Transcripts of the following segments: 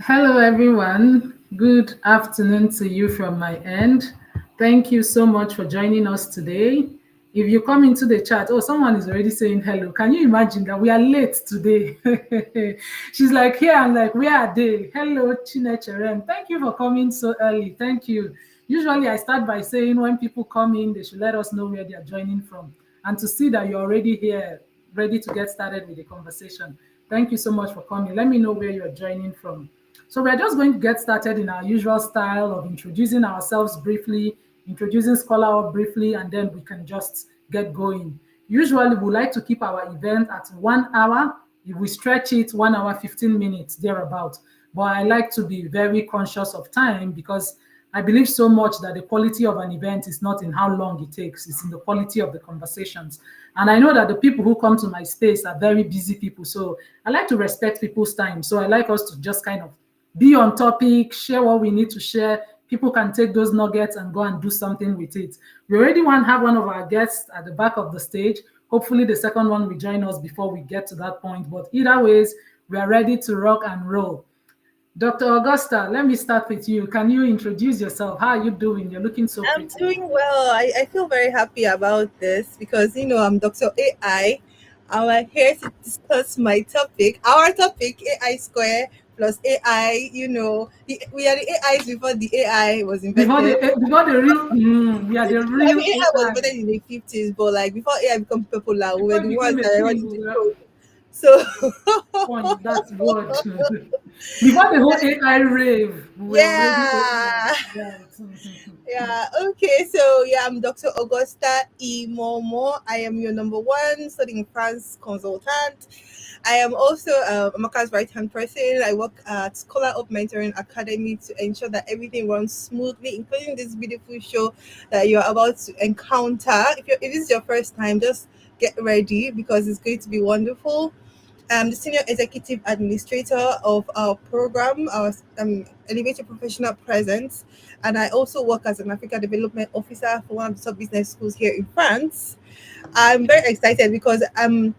Hello, everyone. Good afternoon to you from my end. Thank you so much for joining us today. If you come into the chat, oh, someone is already saying hello. Can you imagine that we are late today? She's like, here, I'm like, where are they? Hello, Chinecherem. Thank you for coming so early. Thank you. Usually, I start by saying when people come in, they should let us know where they are joining from. And to see that you're already here, ready to get started with the conversation. Thank you so much for coming. Let me know where you're joining from. So we're just going to get started in our usual style of introducing ourselves briefly, introducing Scholar Up briefly, and then we can just get going. Usually we like to keep our event at 1 hour. If we stretch it, 1 hour, 15 minutes, thereabout. But I like to be very conscious of time because I believe so much that the quality of an event is not in how long it takes, it's in the quality of the conversations. And I know that the people who come to my space are very busy people. So I like to respect people's time. So I like us to just kind of be on topic, share what we need to share. People can take those nuggets and go and do something with it. We already have one of our guests at the back of the stage. Hopefully, the second one will join us before we get to that point. But either ways, we are ready to rock and roll. Dr. Augusta, let me start with you. Can you introduce yourself? How are you doing? You're looking so I'm pretty. doing well. I feel very happy about this because I'm Dr. AI. I'm here to discuss my topic, our topic, AI square plus AI. We are the AIs before the AI was invented. Before the real, we are the I real mean, AI was AI. invented in the 50s, but like before AI became popular, we were Before it the ones became a that were thing, running we the were show. So point that word. Before the whole AI rave, we were already yeah. AI. Right. Okay, so I'm Dr. Augusta Imomo. I am your number one studying in France consultant. I am also Amaka's right hand person. I work at Scholar Up Mentoring Academy to ensure that everything runs smoothly, including this beautiful show that you're about to encounter. If this is your first time, just get ready because it's going to be wonderful. I'm the Senior Executive Administrator of our program, our Elevated Professional Presence, and I also work as an Africa Development Officer for one of the top business schools here in France. I'm very excited because I'm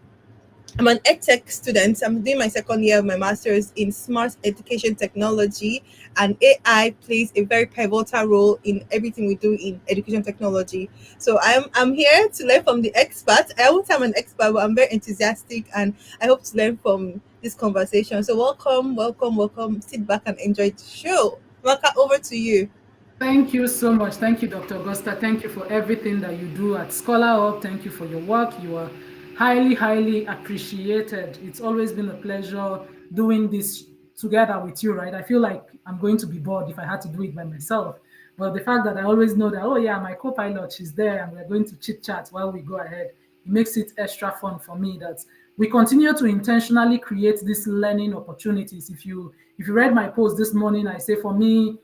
an EdTech student. I'm doing my second year of my master's in smart education technology, and AI plays a very pivotal role in everything we do in education technology. So I'm here to learn from the experts. I won't say I'm an expert, but I'm very enthusiastic, and I hope to learn from this conversation. So welcome, welcome, welcome. Sit back and enjoy the show. Maka, over to you. Thank you so much. Thank you, Dr. Augusta. Thank you for everything that you do at Scholar Up. Thank you for your work. You are highly, highly appreciated. It's always been a pleasure doing this together with you, right? I feel like I'm going to be bored if I had to do it by myself. But the fact that I always know that, oh, yeah, my co pilot, she's there and we're going to chit chat while we go ahead, it makes it extra fun for me that we continue to intentionally create these learning opportunities. If you read my post this morning, I say for me,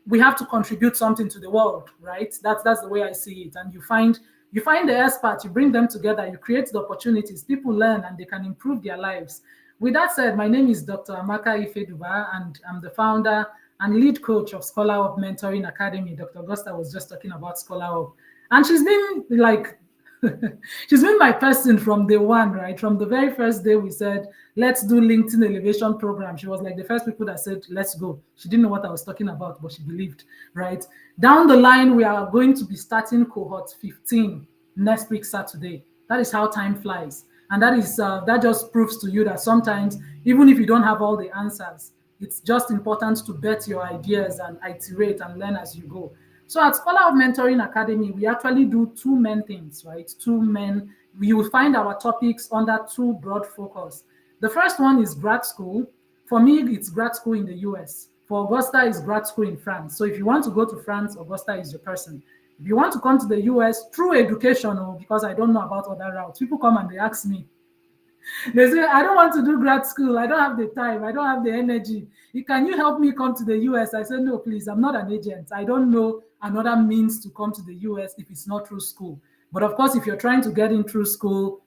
we have to contribute something to the world, right? That's the way I see it. And you find the experts, you bring them together, you create the opportunities, people learn and they can improve their lives. With that said, my name is Dr. Amaka Ifeduba, and I'm the founder and lead coach of Scholar Up Mentoring Academy. Dr. Augusta was just talking about Scholar Up. And she's been like she's been my person from day one, right? From the very first day we said, let's do LinkedIn elevation program. She was like the first people that said, let's go. She didn't know what I was talking about, but she believed, right? Down the line, we are going to be starting cohort 15 next week, Saturday. That is how time flies. And that just proves to you that sometimes, even if you don't have all the answers, it's just important to bet your ideas and iterate and learn as you go. So at Scholar of Mentoring Academy, we actually do two main things, right? Two main, you will find our topics under two broad focus. The first one is grad school. For me, it's grad school in the US. For Augusta, it's grad school in France. So if you want to go to France, Augusta is your person. If you want to come to the US through education, or because I don't know about other routes, people come and they ask me, they say, I don't want to do grad school. I don't have the time. I don't have the energy. Can you help me come to the US? I said, no, please. I'm not an agent. I don't know another means to come to the US if it's not through school. But of course, if you're trying to get in through school,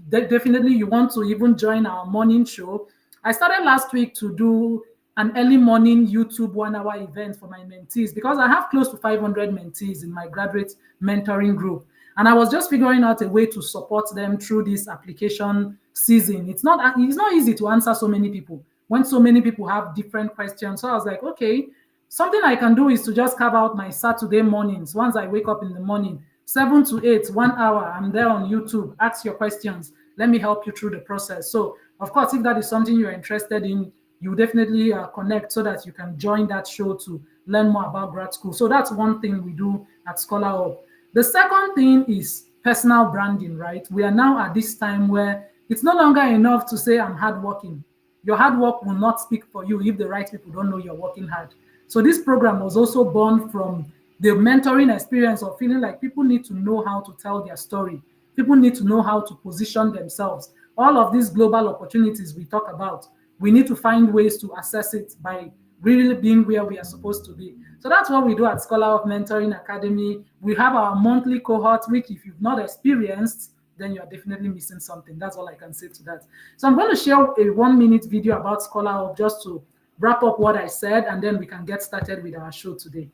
definitely you want to even join our morning show. I started last week to do an early morning YouTube 1 hour event for my mentees because I have close to 500 mentees in my graduate mentoring group. And I was just figuring out a way to support them through this application season. It's not easy to answer so many people. when so many people have different questions. So I was like, okay, something I can do is to just carve out my Saturday mornings. Once I wake up in the morning, 7 to 8, 1 hour, I'm there on YouTube. Ask your questions. Let me help you through the process. So, of course, if that is something you're interested in, you definitely connect so that you can join that show to learn more about grad school. So that's one thing we do at Scholar Hub. The second thing is personal branding, right? We are now at this time where it's no longer enough to say I'm hardworking. Your hard work will not speak for you if the right people don't know you're working hard. So this program was also born from the mentoring experience of feeling like people need to know how to tell their story. People need to know how to position themselves. All of these global opportunities we talk about, we need to find ways to assess it by really being where we are supposed to be. So that's what we do at Scholar of Mentoring Academy. We have our monthly cohort, which if you've not experienced, then you're definitely missing something. That's all I can say to that. So I'm going to share a 1-minute video about Scholar Hub just to wrap up what I said, and then we can get started with our show today.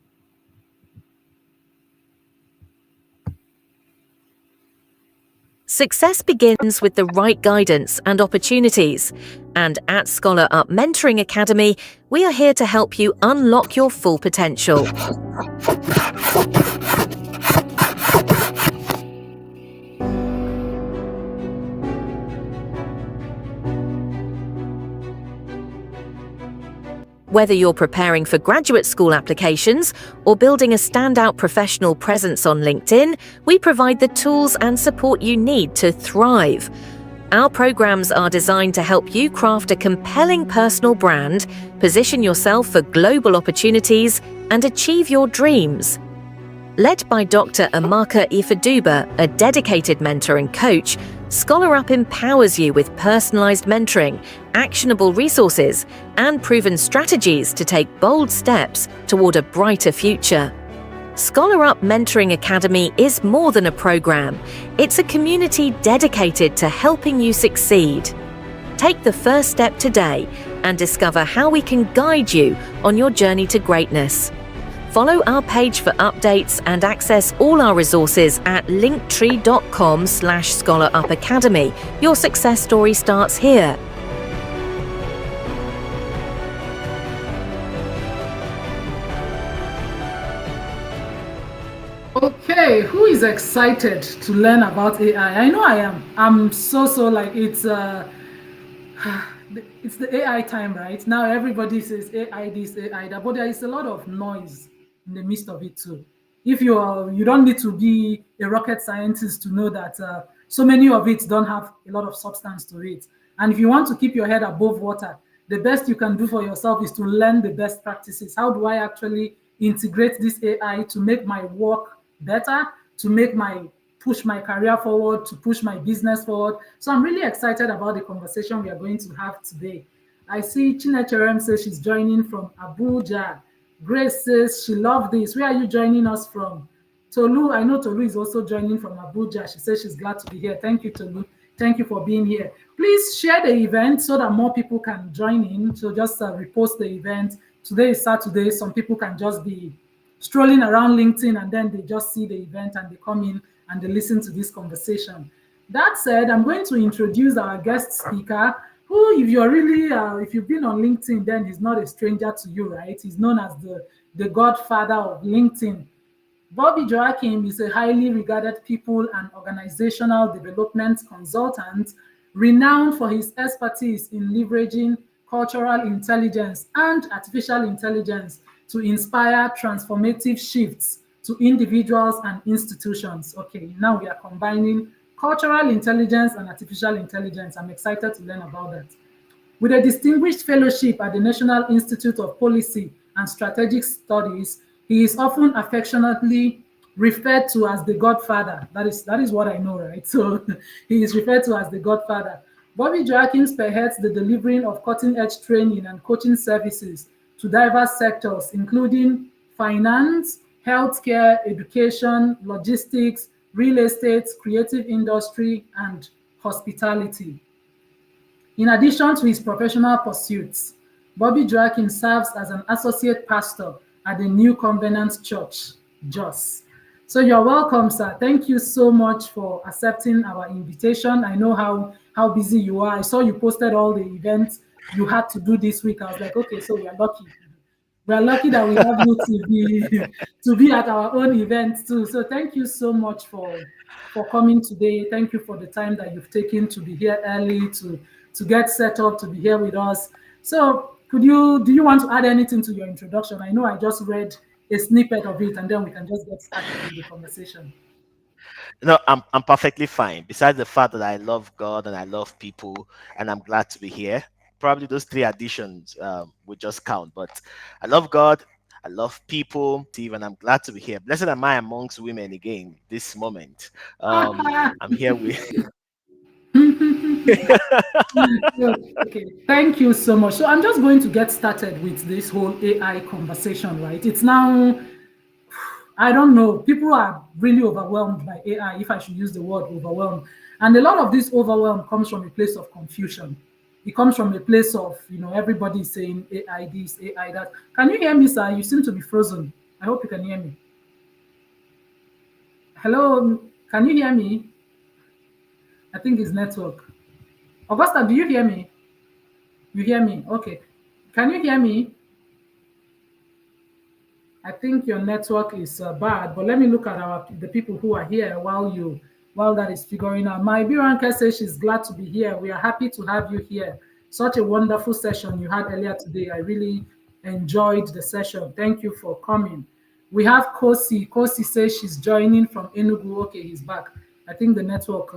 Success begins with the right guidance and opportunities. And at Scholar Up Mentoring Academy, we are here to help you unlock your full potential. Whether you're preparing for graduate school applications or building a standout professional presence on LinkedIn, we provide the tools and support you need to thrive. Our programs are designed to help you craft a compelling personal brand, position yourself for global opportunities, and achieve your dreams. Led by Dr. Amaka Ifaduba, a dedicated mentor and coach, Scholar Up empowers you with personalized mentoring, actionable resources, and proven strategies to take bold steps toward a brighter future. Scholar Up Mentoring Academy is more than a program. It's a community dedicated to helping you succeed. Take the first step today and discover how we can guide you on your journey to greatness. Follow our page for updates and access all our resources at linktree.com/scholarupacademy. Your success story starts here. Okay, who is excited to learn about AI? I know I am. I'm so like it's the AI time right now. Everybody says AI this, AI that, but there is a lot of noise in the midst of it too. If you don't need to be a rocket scientist to know that so many of it don't have a lot of substance to it. And if you want to keep your head above water, the best you can do for yourself is to learn the best practices. How do I actually integrate this AI to make my work better, to push my career forward, to push my business forward? So I'm really excited about the conversation we are going to have today. I see Chinecherem says she's joining from Abuja. Grace says she loved this. Where are you joining us from? Tolu, I know Tolu is also joining from Abuja. She says she's glad to be here. Thank you, Tolu. Thank you for being here. Please share the event so that more people can join in. So just repost the event. Today is Saturday. Some people can just be strolling around LinkedIn and then they just see the event and they come in and they listen to this conversation. That said, I'm going to introduce our guest speaker, who, if you're really, if you've been on LinkedIn, then he's not a stranger to you, right? He's known as the godfather of LinkedIn. Bobby Joachim is a highly regarded people and organizational development consultant, renowned for his expertise in leveraging cultural intelligence and artificial intelligence to inspire transformative shifts to individuals and institutions. Okay, now we are combining cultural intelligence and artificial intelligence. I'm excited to learn about that. With a distinguished fellowship at the National Institute of Policy and Strategic Studies, he is often affectionately referred to as the Godfather. That is what I know, right? So he is referred to as the Godfather. Bobby Joachim spearheads the delivering of cutting-edge training and coaching services to diverse sectors, including finance, healthcare, education, logistics, real estate, creative industry, and hospitality. In addition to his professional pursuits, Bobby Joachim serves as an associate pastor at the New Covenant Church, Jos. So you're welcome, sir. Thank you so much for accepting our invitation. I know how busy you are. I saw you posted all the events you had to do this week. I was like, okay, so we are lucky. We are lucky that we have you to be to be at our own event too. So thank you so much for coming today. Thank you for the time that you've taken to be here early to get set up to be here with us. So do you want to add anything to your introduction? I know I just read a snippet of it and then we can just get started with the conversation. No, I'm perfectly fine. Besides the fact that I love God and I love people, and I'm glad to be here. Probably those three additions would just count. But I love God, I love people, Steve, and I'm glad to be here. Blessed am I amongst women again this moment. I'm here with. Okay, thank you so much. So I'm just going to get started with this whole AI conversation, right? It's now, I don't know, people are really overwhelmed by AI, if I should use the word overwhelmed. And a lot of this overwhelm comes from a place of confusion. It comes from a place of, everybody is saying AI this, AI that. Can you hear me, sir? You seem to be frozen. I hope you can hear me. Hello, can you hear me? I think it's network. Augusta, do you hear me? You hear me? Okay. Can you hear me? I think your network is bad, but let me look at the people who are here while that is figuring out. My Biranka says she's glad to be here. We are happy to have you here. Such a wonderful session you had earlier today. I really enjoyed the session. Thank you for coming. We have Kosi. Kosi says she's joining from Enugu. Okay, he's back. I think the network.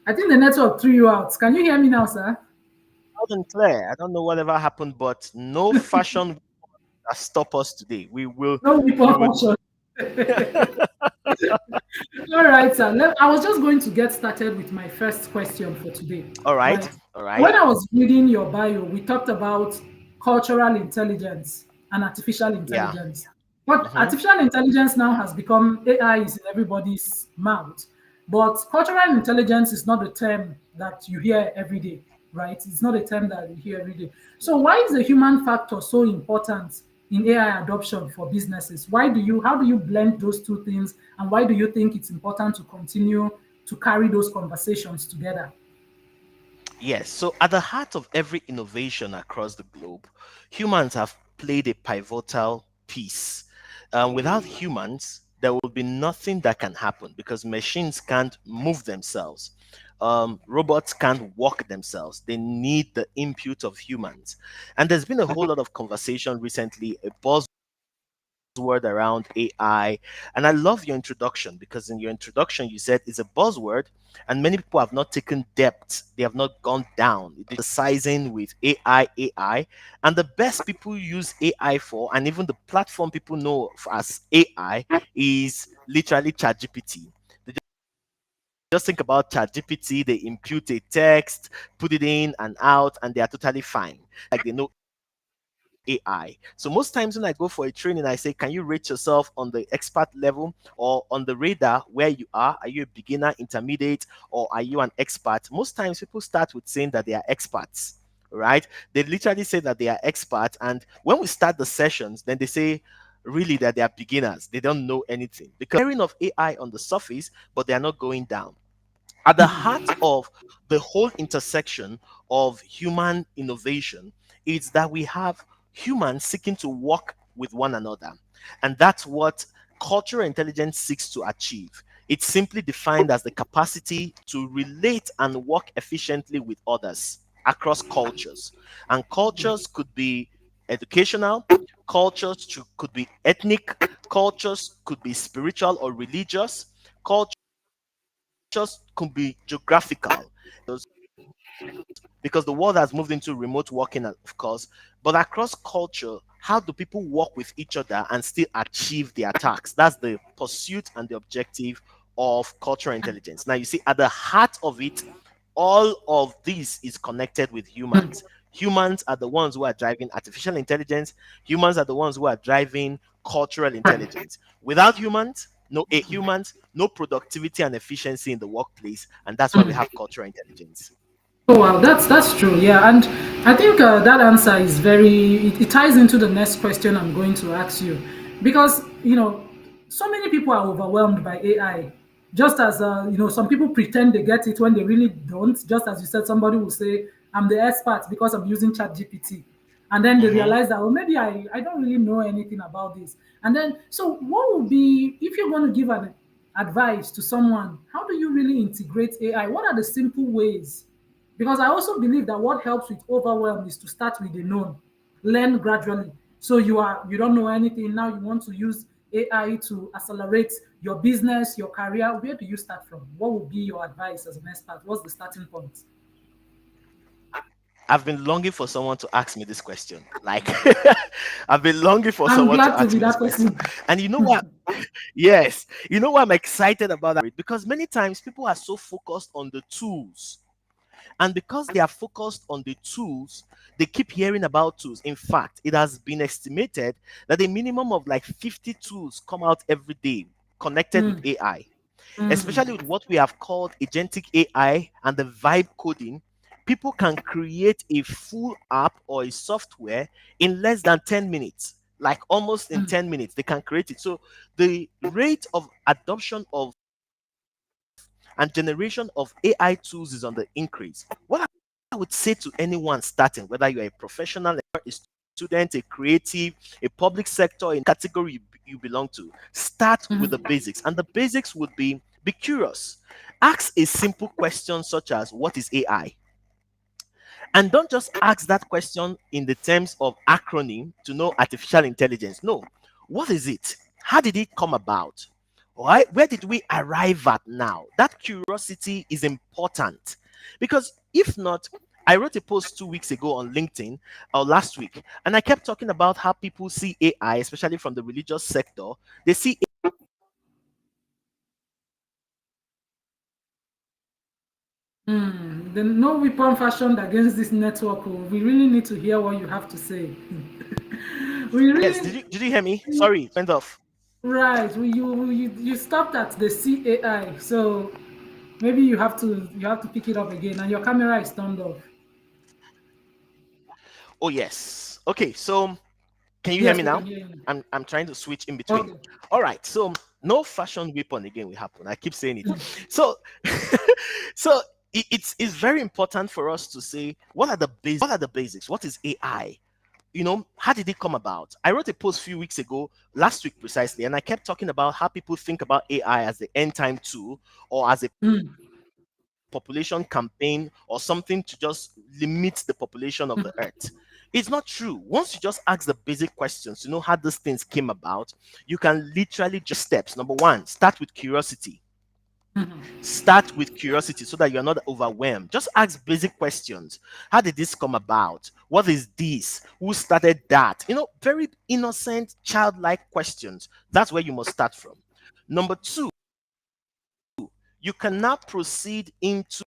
I think the network threw you out. Can you hear me now, sir? Loud and clear. I don't know whatever happened, but no fashion that stop us today. We will. No We will. fashion. All right, sir. I was just going to get started with my first question for today. All right. Right. All right. When I was reading your bio, we talked about cultural intelligence and artificial Yeah. intelligence. But Mhm. artificial intelligence now has become AI is in everybody's mouth. But cultural intelligence is not a term that you hear every day, right? It's not a term that you hear every day. So why is the human factor so important in AI adoption for businesses? How do you blend those two things, and why do you think it's important to continue to carry those conversations together? Yes. So at the heart of every innovation across the globe, humans have played a pivotal piece. Without humans, there will be nothing that can happen because machines can't move themselves. Robots can't walk themselves. They need the input of humans. And there's been a whole lot of conversation recently, a buzzword around AI. And I love your introduction because in your introduction, you said it's a buzzword, and many people have not taken depth. They have not gone down. They're sizing with AI. And the best people use AI for, and even the platform people know as AI, is literally ChatGPT. They just think about ChatGPT, they impute a text, put it in and out, and they are totally fine. Like they know AI. So most times when I go for a training, I say, can you rate yourself on the expert level or on the radar where you are? Are you a beginner, intermediate, or are you an expert? Most times people start with saying that they are experts, right? They literally say that they are experts. And when we start the sessions, then they say, really that they are beginners. They don't know anything because hearing of AI on the surface, but they are not going down. At the heart of the whole intersection of human innovation is that we have humans seeking to work with one another. And that's what cultural intelligence seeks to achieve. It's simply defined as the capacity to relate and work efficiently with others across cultures. And cultures could be educational, could be ethnic, cultures could be spiritual or religious, cultures could be geographical because the world has moved into remote working, of course. But across culture, how do people work with each other and still achieve their tasks? That's the pursuit and the objective of cultural intelligence. Now, you see, at the heart of it, all of this is connected with humans. Humans are the ones who are driving artificial intelligence. Humans are the ones who are driving cultural intelligence. Without humans, no productivity and efficiency in the workplace, and that's why we have cultural intelligence. Oh wow, that's true. Yeah, and I think that answer is it ties into the next question I'm going to ask you, because so many people are overwhelmed by AI. Just as some people pretend they get it when they really don't. Just as you said, somebody will say, I'm the expert because I'm using ChatGPT. And then they Mm-hmm. realize that, oh, maybe I don't really know anything about this. And then, so what would be, if you're going to give an advice to someone, how do you really integrate AI? What are the simple ways? Because I also believe that what helps with overwhelm is to start with the known, learn gradually. So you don't know anything now. You want to use AI to accelerate your business, your career. Where do you start from? What would be your advice as an expert? What's the starting point? I've been longing for someone to ask me this question. Like, I've been longing for I'm someone to glad to ask be me this that question. person. And you know what? Yes, you know what I'm excited about that? Because many times people are so focused on the tools. And because they are focused on the tools, they keep hearing about tools. In fact, it has been estimated that a minimum of like 50 tools come out every day connected with Mm, AI, especially mm, with what we have called agentic AI and the vibe coding. People can create a full app or a software in less than 10 minutes, like almost in mm, 10 minutes, they can create it. So the rate of adoption of and generation of AI tools is on the increase. What I would say to anyone starting, whether you're a professional, a student, a creative, a public sector, in category you belong to, start with the mm, basics. And the basics would be curious. Ask a simple question such as, what is AI? And don't just ask that question in the terms of acronym to know artificial intelligence. No. What is it? How did it come about? Why? Where did we arrive at now? That curiosity is important because if not, I wrote a post 2 weeks ago on LinkedIn or last week, and I kept talking about how people see AI, especially from the religious sector. They see mm. The no weapon fashioned against this network. Oh, we really need to hear what you have to say. We yes. really, Did you hear me? Sorry, it went off. right. You stopped at the CAI, so maybe you have to pick it up again, and your camera is turned off. Oh yes. Okay, so can you hear Yes, me we can now? hear you. I'm trying to switch in between. Okay. All right. So no fashion weapon again will happen. I keep saying it. So so it's very important for us to say what are the basics. What are the basics? What is AI? How did it come about? I wrote a post a few weeks ago, last week precisely, and I kept talking about how people think about AI as the end time tool or as a Mm, population campaign or something to just limit the population of the earth. It's not true. Once you just ask the basic questions to know how these things came about, you can literally just steps. Number one, start with curiosity. Start with curiosity so that you're not overwhelmed. Just ask basic questions. How did this come about? What is this? Who started that? Very innocent, childlike questions. That's where you must start from. Number two, you can now proceed into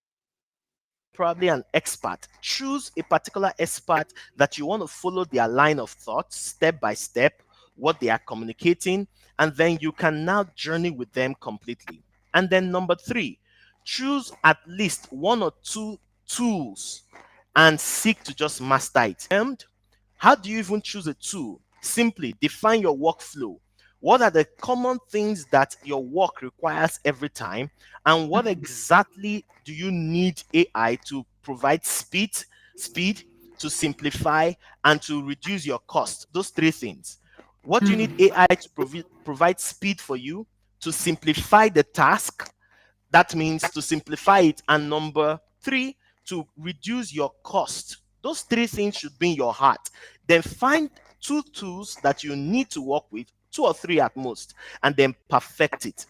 probably an expert. Choose a particular expert that you want to follow their line of thought step by step, what they are communicating, and then you can now journey with them completely. And then number three, choose at least one or two tools and seek to just master it. And how do you even choose a tool? Simply define your workflow. What are the common things that your work requires every time? And what exactly do you need AI to provide speed, to simplify, and to reduce your cost? Those three things. What do you need AI to provide speed for you, to simplify the task, that means to simplify it. And number three, to reduce your cost. Those three things should be in your heart. Then find two tools that you need to work with, two or three at most, and then perfect it.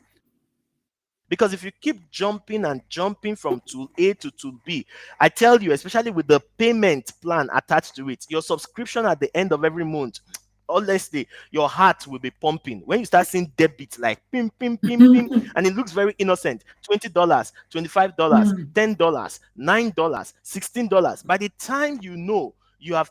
Because if you keep jumping and jumping from tool A to tool B, I tell you, especially with the payment plan attached to it, your subscription at the end of every month, honestly, your heart will be pumping. When you start seeing debit like pim, pim, pim, pim, and it looks very innocent, $20, $25, mm, $10, $9, $16. By the time you know, you have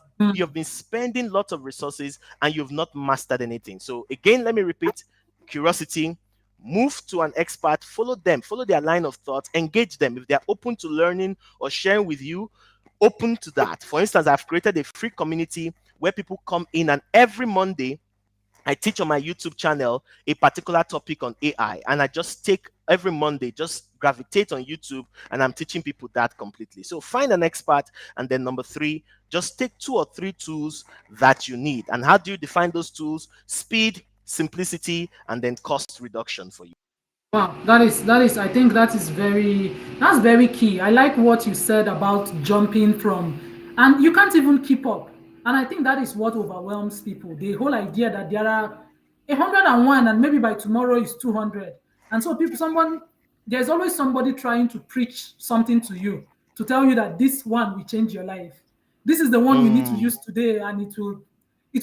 been spending lots of resources and you've not mastered anything. So again, let me repeat: curiosity, move to an expert, follow them, follow their line of thought, engage them. If they're open to learning or sharing with you, open to that. For instance, I've created a free community where people come in, and every Monday I teach on my YouTube channel a particular topic on AI, and I just take every Monday, just gravitate on YouTube, and I'm teaching people that completely. So find an expert, and then number 3, just take 2 or 3 tools that you need. And how do you define those tools? Speed, simplicity, and then cost reduction for you. Wow, that is I think that's very key. I like what you said about jumping from, and you can't even keep up. And I think that is what overwhelms people. The whole idea that there are 101 and maybe by tomorrow is 200. And so there's always somebody trying to preach something to you, to tell you that this one will change your life. This is the one you need to use today and it will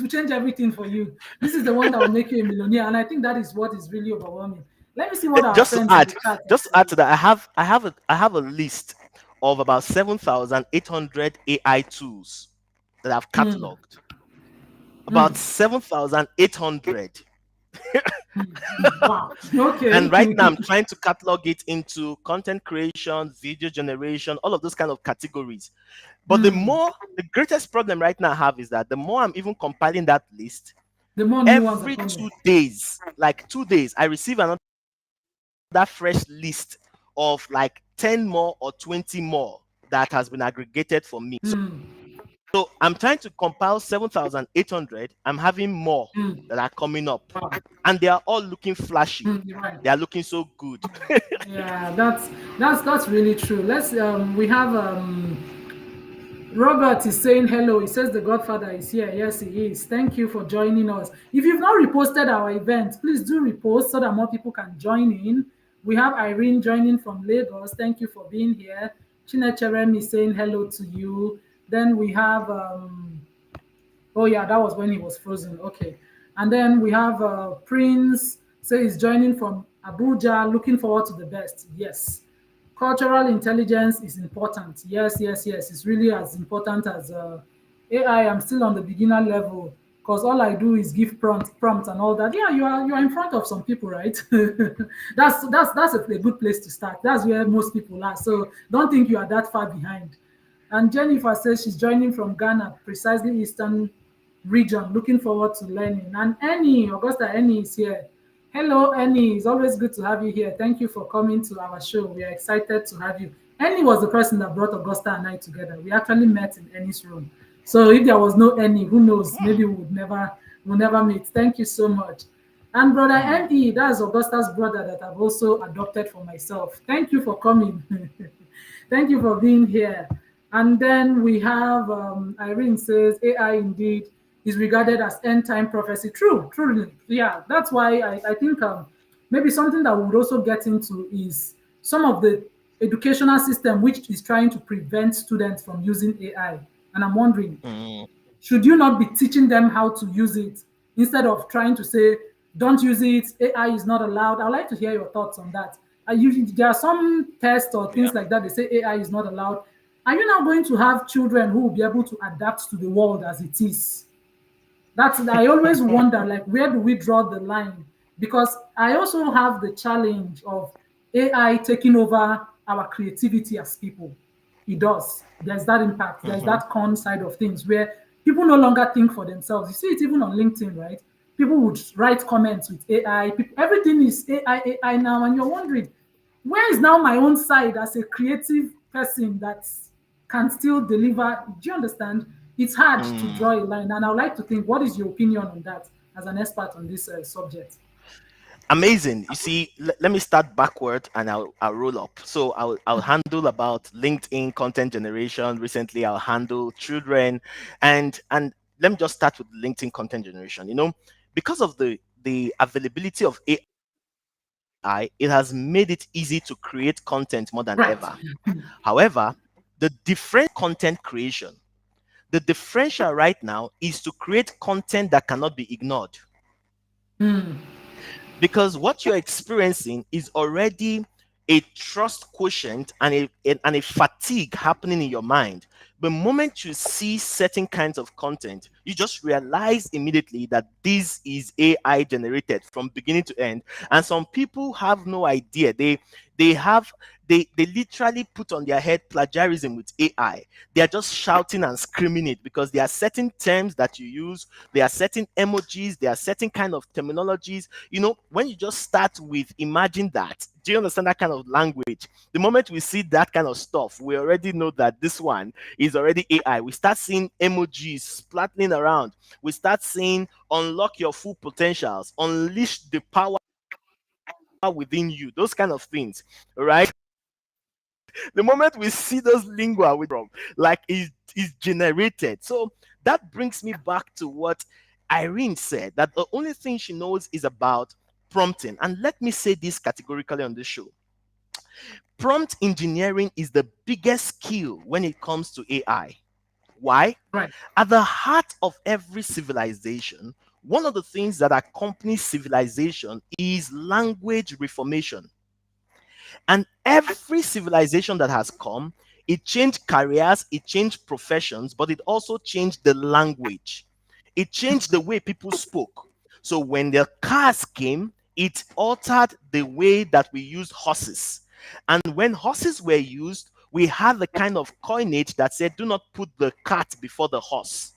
change everything for you. This is the one that will make you a millionaire. And I think that is what is really overwhelming. Let me see what our Just to friends in add, the chat are just to add to saying. that, I have a list of about 7,800 AI tools that I've cataloged. About 7,800. Wow. And right now, I'm Okay. trying to catalog it into content creation, video generation, all of those kind of categories. But the greatest problem right now I have is that the more I'm even compiling that list, The more new ones are every coming. 2 days, like 2 days, I receive another fresh list of like 10 more or 20 more that has been aggregated for me. So I'm trying to compile 7,800. I'm having more that are coming up, Wow. and they are all looking flashy. You're right. They are looking so good. Yeah, that's really true. Let's we have Robert is saying hello. He says the Godfather is here. Yes, he is. Thank you for joining us. If you've not reposted our event, please do repost so that more people can join in. We have Irene joining from Lagos. Thank you for being here. Chinecherem is saying hello to you. Then we have oh yeah, that was when he was frozen. Okay. And then we have Prince say he's joining from Abuja, looking forward to the best. Yes. Cultural intelligence is important. Yes, yes, yes. It's really as important as AI. I'm still on the beginner level because all I do is give prompt and all that. Yeah, you are in front of some people, right? That's a good place to start. That's where most people are. So don't think you are that far behind. And Jennifer says she's joining from Ghana, precisely Eastern region. Looking forward to learning. And Augusta Annie is here. Hello, Annie. It's always good to have you here. Thank you for coming to our show. We are excited to have you. Annie was the person that brought Augusta and I together. We actually met in Annie's room. So if there was no Annie, who knows? Maybe we'll never meet. Thank you so much. And brother Andy, that's Augusta's brother that I've also adopted for myself. Thank you for coming. Thank you for being here. And then we have Irene says AI indeed is regarded as end time prophecy. True, truly. Yeah, that's why I think maybe something that we would also get into is some of the educational system which is trying to prevent students from using AI. And I'm wondering, should you not be teaching them how to use it instead of trying to say, don't use it, AI is not allowed? I'd like to hear your thoughts on that. There are some tests or things like that, they say AI is not allowed. Are you now going to have children who will be able to adapt to the world as it is? I always wonder, like, where do we draw the line? Because I also have the challenge of AI taking over our creativity as people. It does. There's that impact. There's that con side of things where people no longer think for themselves. You see it even on LinkedIn, right? People would write comments with AI. Everything is AI now, and you're wondering, where is now my own side as a creative person that can still deliver? Do you understand? It's hard to draw a line, and I would like to think, what is your opinion on that as an expert on this subject? Amazing. You see, let me start backward and I'll roll up. So I'll handle about LinkedIn content generation. Recently, I'll handle children, and let me just start with LinkedIn content generation. You know, because of the availability of AI, it has made it easy to create content more than Right. ever. However, the different content creation, the differential right now is to create content that cannot be ignored. Because what you're experiencing is already a trust quotient and a fatigue happening in your mind The moment you see certain kinds of content, you just realize immediately that this is AI generated from beginning to end. And some people have no idea. They have they literally put on their head plagiarism with AI. They are just shouting and screaming it because there are certain terms that you use, there are certain emojis, there are certain kind of terminologies. When you just start with imagine that, do you understand that kind of language? The moment we see that kind of stuff, we already know that this one is already AI. We start seeing emojis splattering around. We start seeing unlock your full potentials, unleash the power within you, those kind of things, right? The moment we see those lingua with from like is generated. So that brings me back to what Irene said, that the only thing she knows is about prompting. And let me say this categorically on this show: prompt engineering is the biggest skill when it comes to AI. Why? Right. At the heart of every civilization, one of the things that accompanies civilization is language reformation. And every civilization that has come, it changed careers, it changed professions, but it also changed the language. It changed the way people spoke. So when the cars came, it altered the way that we used horses. And when horses were used, we had the kind of coinage that said, do not put the cart before the horse.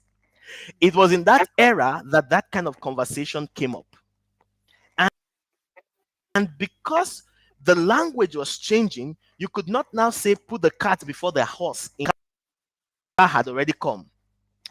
It was in that era that that kind of conversation came up. And because the language was changing, you could not now say put the cart before the horse. In car had already come,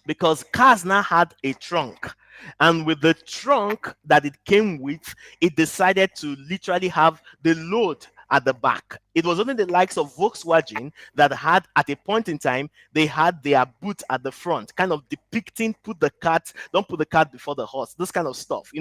because cars now had a trunk. And with the trunk that it came with, it decided to literally have the load at the back. It was only the likes of Volkswagen that had, at a point in time, they had their boot at the front, kind of depicting don't put the cart before the horse, this kind of stuff,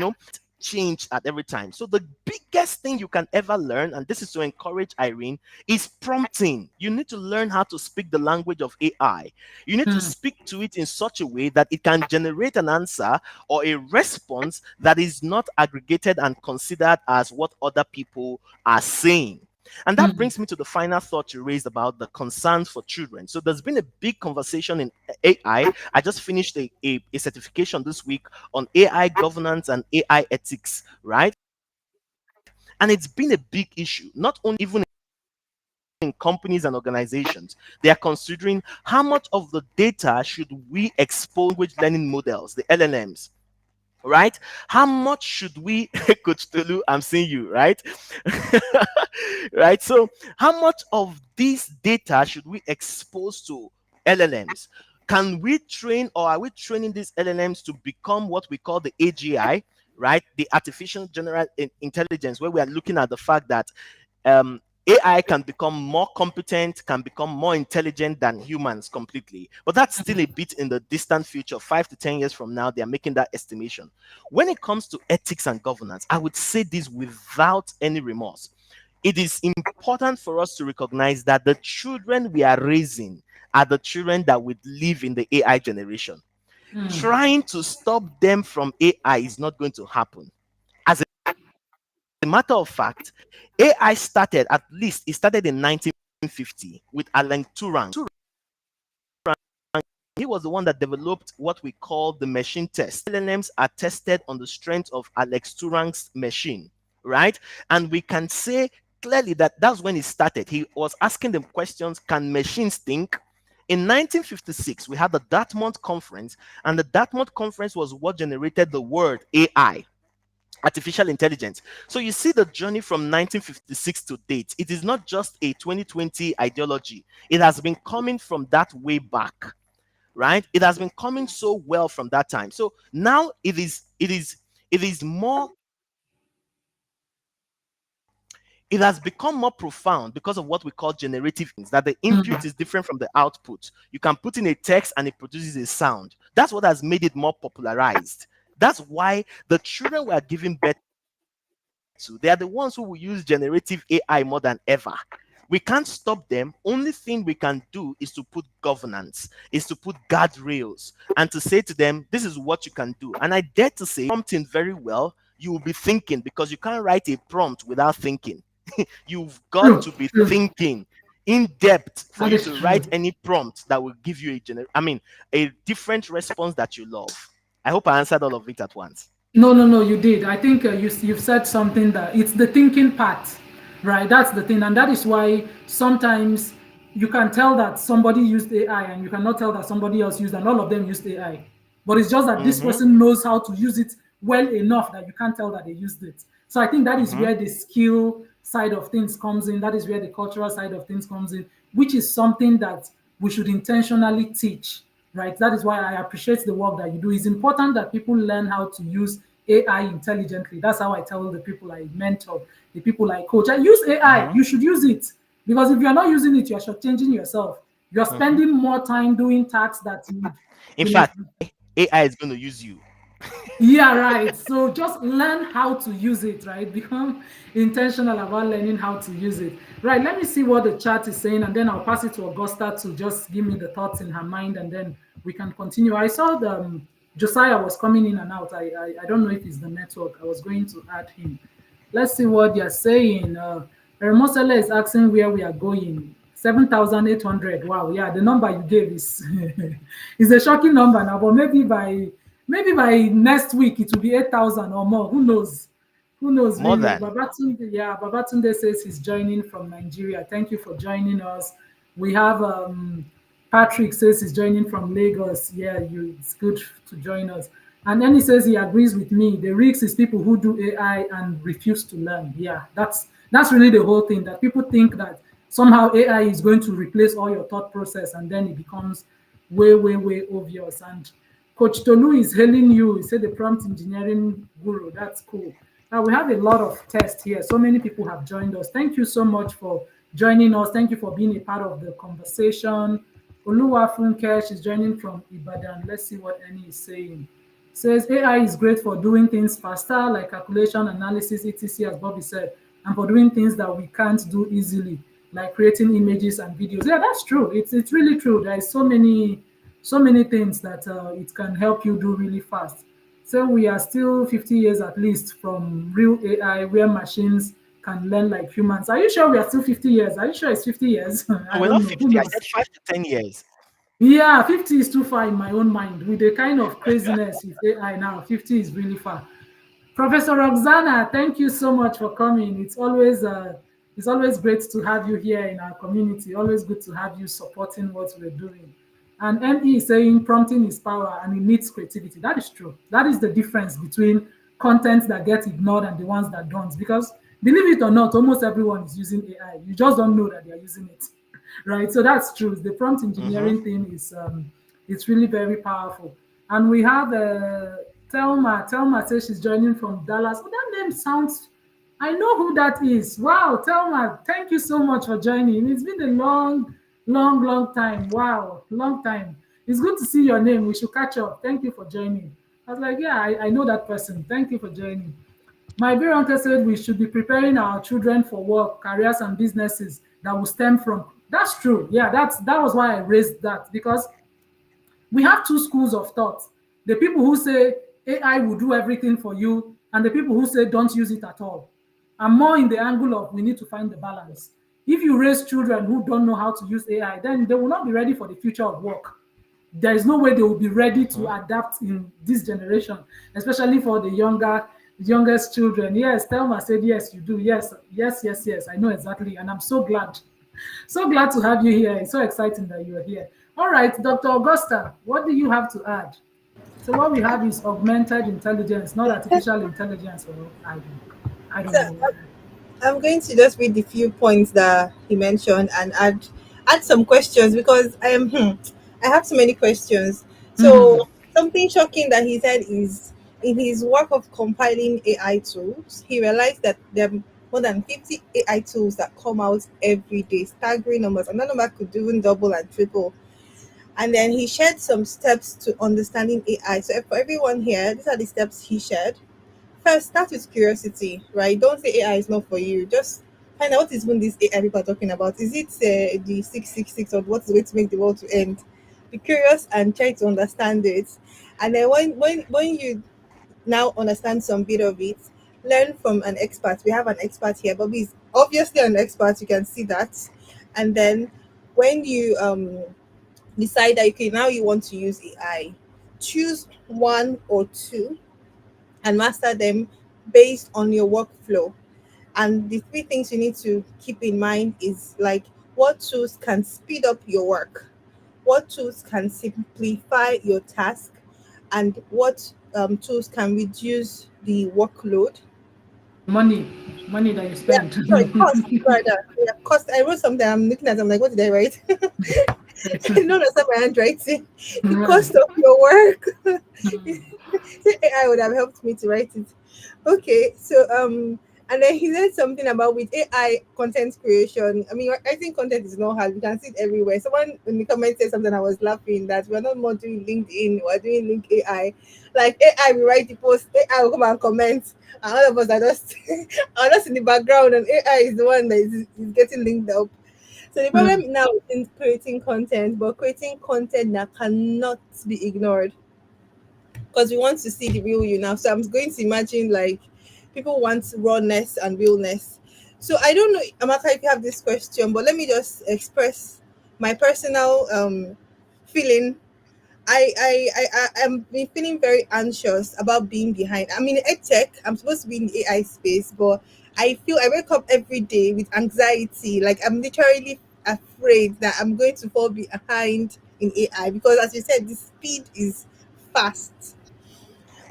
change at every time. So the biggest thing you can ever learn, and this is to encourage Irene, is prompting. You need to learn how to speak the language of AI. You need to speak to it in such a way that it can generate an answer or a response that is not aggregated and considered as what other people are saying. And that brings me to the final thought you raised about the concerns for children. So there's been a big conversation in AI. I just finished a certification this week on AI governance and AI ethics, right? And it's been a big issue, not only even in companies and organizations. They are considering how much of the data should we expose language learning models, the LLMs, right? How much should we, Coach Tolu, I'm seeing you, right? Right? So, how much of this data should we expose to LLMs? Can we train, or are we training these LLMs to become what we call the AGI, right? The artificial general intelligence, where we are looking at the fact that AI can become more competent, can become more intelligent than humans completely. But that's still a bit in the distant future. 5 to 10 years from now, they are making that estimation. When it comes to ethics and governance, I would say this without any remorse. It is important for us to recognize that the children we are raising are the children that would live in the AI generation. Trying to stop them from AI is not going to happen. As a matter of fact, AI started, at least it started in 1950 with Alan Turing. He was the one that developed what we call the machine test. LLMs are tested on the strength of Alex Turing's machine, right? And we can say clearly that that's when he started. He was asking them questions: can machines think? In 1956, we had the Dartmouth Conference, and the Dartmouth Conference was what generated the word AI, artificial intelligence. So you see the journey from 1956 to date. It is not just a 2020 ideology. It has been coming from that way back, right? It has been coming so well from that time. So now it is more, it has become more profound because of what we call generative things, that the input is different from the output. You can put in a text and it produces a sound. That's what has made it more popularized. That's why the children we are giving birth to, they are the ones who will use generative AI more than ever. We can't stop them. Only thing we can do is to put governance, is to put guardrails, and to say to them, this is what you can do. And I dare to say, prompting very well, you will be thinking, because you can't write a prompt without thinking. You've got to be thinking. in depth for That you is to true. write any prompt that will give you a different response that you love. I hope I answered all of it at once. No, no, no, you did. I think you've said something that it's the thinking part, right? That's the thing. And that is why sometimes you can tell that somebody used AI and you cannot tell that somebody else used, and all of them used AI. But it's just that this Mm-hmm. person knows how to use it well enough that you can't tell that they used it. So I think that is Mm-hmm. where the skill side of things comes in. That is where the cultural side of things comes in, which is something that we should intentionally teach, right? That is why I appreciate the work that you do. It's important that people learn how to use AI intelligently. That's how I tell the people I mentor, the people I coach. I use AI. Mm-hmm. You should use it because if you're not using it, you're shortchanging yourself. You're Mm-hmm. spending more time doing tasks that In you know. fact, AI is going to use you. Yeah, right. So just learn how to use it, right? Become intentional about learning how to use it. Right. Let me see what the chat is saying, and then I'll pass it to Augusta to just give me the thoughts in her mind, and then we can continue. I saw the Josiah was coming in and out. I don't know if it's the network. I was going to add him. Let's see what they're saying. Remosele is asking where we are going. 7,800. Wow, yeah, the number you gave is is a shocking number now, but maybe by next week it will be 8,000 or more. Who knows? Who knows More really? than. Babatunde, yeah, Babatunde says he's joining from Nigeria. Thank you for joining us. We have Patrick says he's joining from Lagos. Yeah, it's good to join us. And then he says he agrees with me. The risk is people who do AI and refuse to learn. Yeah, that's really the whole thing. That people think that somehow AI is going to replace all your thought process, and then it becomes way, way, way obvious. And Coach Tolu is hailing you. He said the prompt engineering guru. That's cool. Now we have a lot of tests here. So many people have joined us. Thank you so much for joining us. Thank you for being a part of the conversation. Oluwa Funkesh is joining from Ibadan. Let's see what Annie is saying. Says AI is great for doing things faster, like calculation, analysis, etc., as Bobby said, and for doing things that we can't do easily, like creating images and videos. Yeah, that's true. It's really true. There is so many things that it can help you do really fast. So we are still 50 years at least from real AI, where machines can learn like humans. Are you sure we are still 50 years? Are you sure it's 50 years? No, I we're don't not know. Who 50. I knows? said 5 to 10 years. Yeah, 50 is too far in my own mind. With the kind of craziness with AI now, 50 is really far. Professor Roxana, thank you so much for coming. It's always great to have you here in our community. Always good to have you supporting what we're doing. And ME is saying prompting is power and it needs creativity. That is true. That is the difference between content that gets ignored and the ones that don't. Because believe it or not, almost everyone is using AI. You just don't know that they are using it. Right? So that's true. The prompt Mm-hmm. engineering thing is it's really very powerful. And we have Thelma. Thelma says she's joining from Dallas. Oh, that name sounds. I know who that is. Wow, Thelma, thank you so much for joining. It's been a long, long, long time. Wow, long time. It's good to see your name. We should catch up. Thank you for joining. I was like, yeah, I know that person. Thank you for joining. My dear uncle said we should be preparing our children for work, careers, and businesses that will stem from. That's true. Yeah, that was why I raised that because we have two schools of thought. The people who say AI will do everything for you, and the people who say don't use it at all. I'm more in the angle of we need to find the balance. If you raise children who don't know how to use AI, then they will not be ready for the future of work. There is no way they will be ready to Mm-hmm. adapt in this generation, especially for the youngest children. Yes, Thelma said yes, you do. Yes, yes, yes, yes. I know exactly, and I'm so glad. So glad to have you here. It's so exciting that you are here. All right, Dr. Augusta, what do you have to add? So what we have is augmented intelligence, not artificial intelligence. Or I don't So know. I'm going to just read the few points that he mentioned and add some questions because I have so many questions. Mhm. So something shocking that he said is in his work of compiling AI tools, he realized that there are more than 50 AI tools that come out every day, staggering numbers, and that number could even double and triple. And then he shared some steps to understanding AI. So for everyone here, these are the steps he shared. First, start with curiosity, right? Don't say AI is not for you. Just find out what is even this AI people are talking about. Is it the 666 or what is going to make the world to end? Be curious and try to understand it. And then when you now understand some bit of it, learn from an expert. We have an expert here. Bobby is obviously an expert. You can see that. And then when you decide that okay, now you want to use AI, choose one or two and master them based on your workflow. And the three things you need to keep in mind is like what tools can speed up your work, what tools can simplify your task, and what tools can reduce the workload. The money that you Yeah, spent. sorry, cost rather. Yeah, cost. I wrote something. I'm looking at. I'm like, what did I write? I don't understand my handwriting. The Right. cost of your work. AI would have helped me to write it. Okay, so and then he said something about with AI content creation. I mean, writing content is not hard. You can see it everywhere. Someone in the comments said something. I was laughing that we're not more doing LinkedIn. We're doing Link AI. Like AI, we write the post. AI will come and comment, and all of us are just are just in the background, and AI is the one that is getting linked up. So the Hmm. problem now isn't creating content, but creating content that cannot be ignored because we want to see the real you now. So I'm going to imagine like people want rawness and realness. So I don't know, Amaka, if you have this question, but let me just express my personal feeling. I'm been feeling very anxious about being behind. I mean, edtech, I'm supposed to be in the AI space, but I feel I wake up every day with anxiety. Like I'm literally afraid that I'm going to fall behind in AI because, as you said, the speed is fast.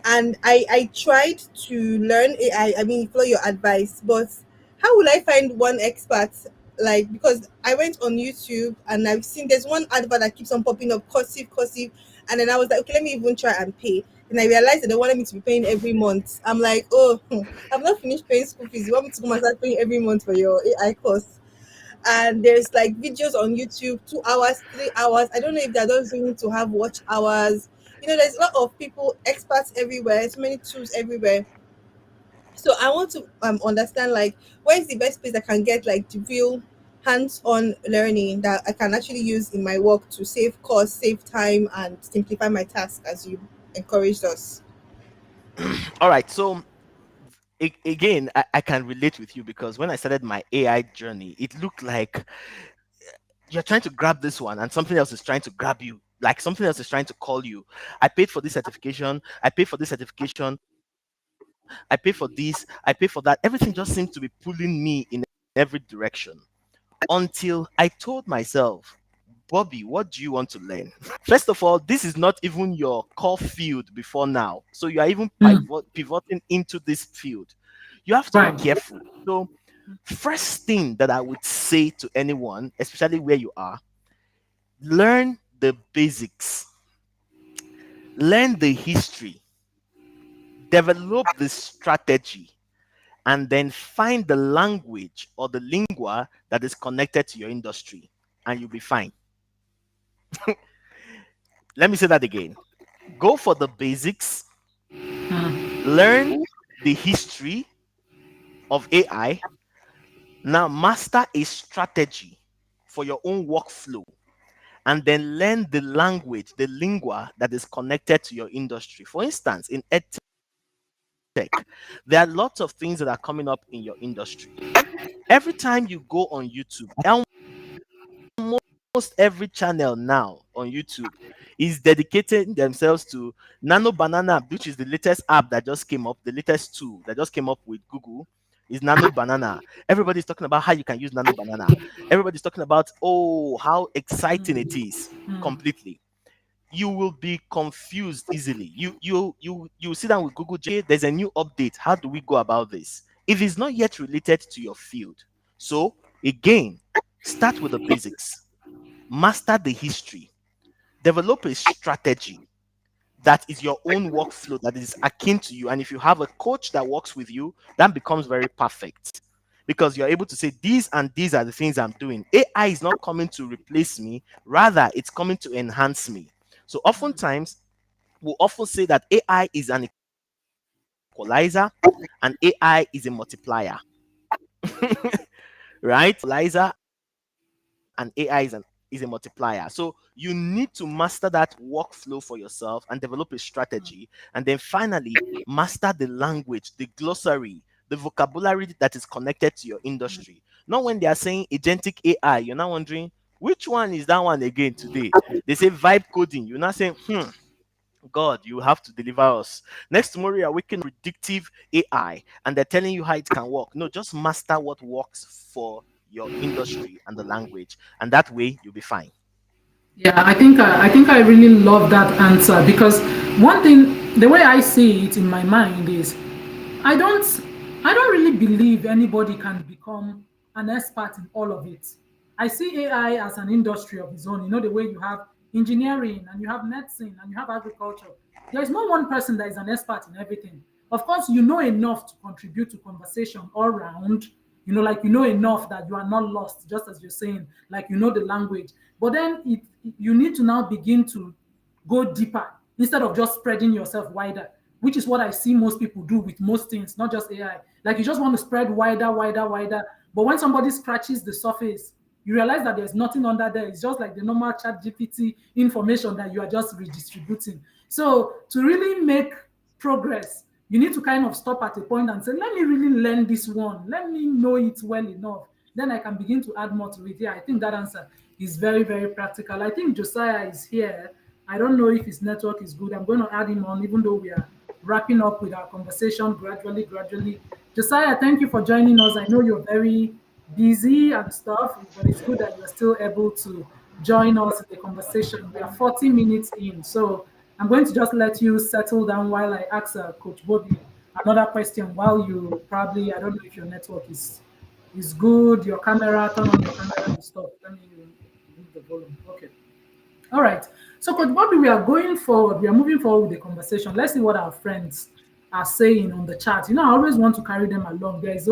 And I tried to learn AI. I mean, follow your advice, but how will I find one expert? Like, because I went on YouTube and I've seen there's one advert that keeps on popping up, cursive, cursive, and then I was like, okay, let me even try and pay. And I realized that they wanted me to be paying every month. I'm like, oh, I've not finished paying school fees. You want me to come and start paying every month for your AI course? And there's like videos on YouTube, 2 hours, 3 hours. I don't know if they're just doing to have watch hours. You know, there's a lot of people, experts everywhere, so many tools everywhere. So I want to understand like where's the best place I can get like the real hands-on learning that I can actually use in my work to save cost, save time, and simplify my task as you encouraged us. All right. So again, I can relate with you because when I started my AI journey, it looked like you're trying to grab this one and something else is trying to grab you. Like something else is trying to call you. I paid for this certification. I paid for this certification. I pay for this. I pay for that. Everything just seems to be pulling me in every direction until I told myself, Bobby, what do you want to learn? First of all, this is not even your core field before now. So you are even Hmm. pivoting into this field. You have to be Right. careful. So, first thing that I would say to anyone, especially where you are, learn the basics, learn the history, develop the strategy, and then find the language or the lingua that is connected to your industry, and you'll be fine. Let me say that again. Go for the basics, learn the history of AI. Now, master a strategy for your own workflow, and then learn the language, the lingua that is connected to your industry. For instance, in edtech, there are lots of things that are coming up in your industry. Every time you go on YouTube, almost every channel now on YouTube is dedicating themselves to Nano Banana, which is the latest app that just came up, the latest tool that just came up with Google is Nano Banana. Everybody's talking about how you can use Nano Banana. Everybody's talking about, oh, how exciting it is completely. You will be confused easily. You sit down with Google, there's a new update. How do we go about this? If it's not yet related to your field. So again, start with the basics, master the history, develop a strategy that is your own workflow that is akin to you. And if you have a coach that works with you, that becomes very perfect because you're able to say, these and these are the things I'm doing. AI is not coming to replace me, rather, it's coming to enhance me. So, oftentimes, we'll often say that AI is an equalizer and AI is a multiplier, right? Equalizer and AI is a multiplier. So you need to master that workflow for yourself and develop a strategy. And then finally, master the language, the glossary, the vocabulary that is connected to your industry. Not when they are saying agentic AI, you're not wondering which one is that one again today. They say vibe coding, you're not saying, God, you have to deliver us. Next tomorrow, you're waking predictive AI and they're telling you how it can work. No, just master what works for your industry and the language, and that way you'll be fine. Yeah, I think I really love that answer because one thing, the way I see it in my mind is I don't I don't really believe anybody can become an expert in all of it. I see AI as an industry of its own. You know, the way you have engineering and you have medicine and you have agriculture. There is no one person that is an expert in everything. Of course, you know enough to contribute to conversation all round. You know, like you know enough that you are not lost, just as you're saying, like you know the language. But then you need to now begin to go deeper instead of just spreading yourself wider, which is what I see most people do with most things, not just AI. Like you just want to spread wider, wider, wider. But when somebody scratches the surface, you realize that there's nothing under there. It's just like the normal chat GPT information that you are just redistributing. So to really make progress, you need to kind of stop at a point and say, let me really learn this one. Let me know it well enough. Then I can begin to add more to it. Yeah, I think that answer is very, very practical. I think Josiah is here. I don't know if his network is good. I'm going to add him on, even though we are wrapping up with our conversation gradually, gradually. Josiah, thank you for joining us. I know you're very busy and stuff, but it's good that you're still able to join us in the conversation. We are 40 minutes in, so I'm going to just let you settle down while I ask Coach Bobby another question while you probably, I don't know if your network is good, your camera, turn on your camera and stuff. Let me move the volume. Okay. All right. So, Coach Bobby, we are going forward. We are moving forward with the conversation. Let's see what our friends are saying on the chat. You know, I always want to carry them along. There's a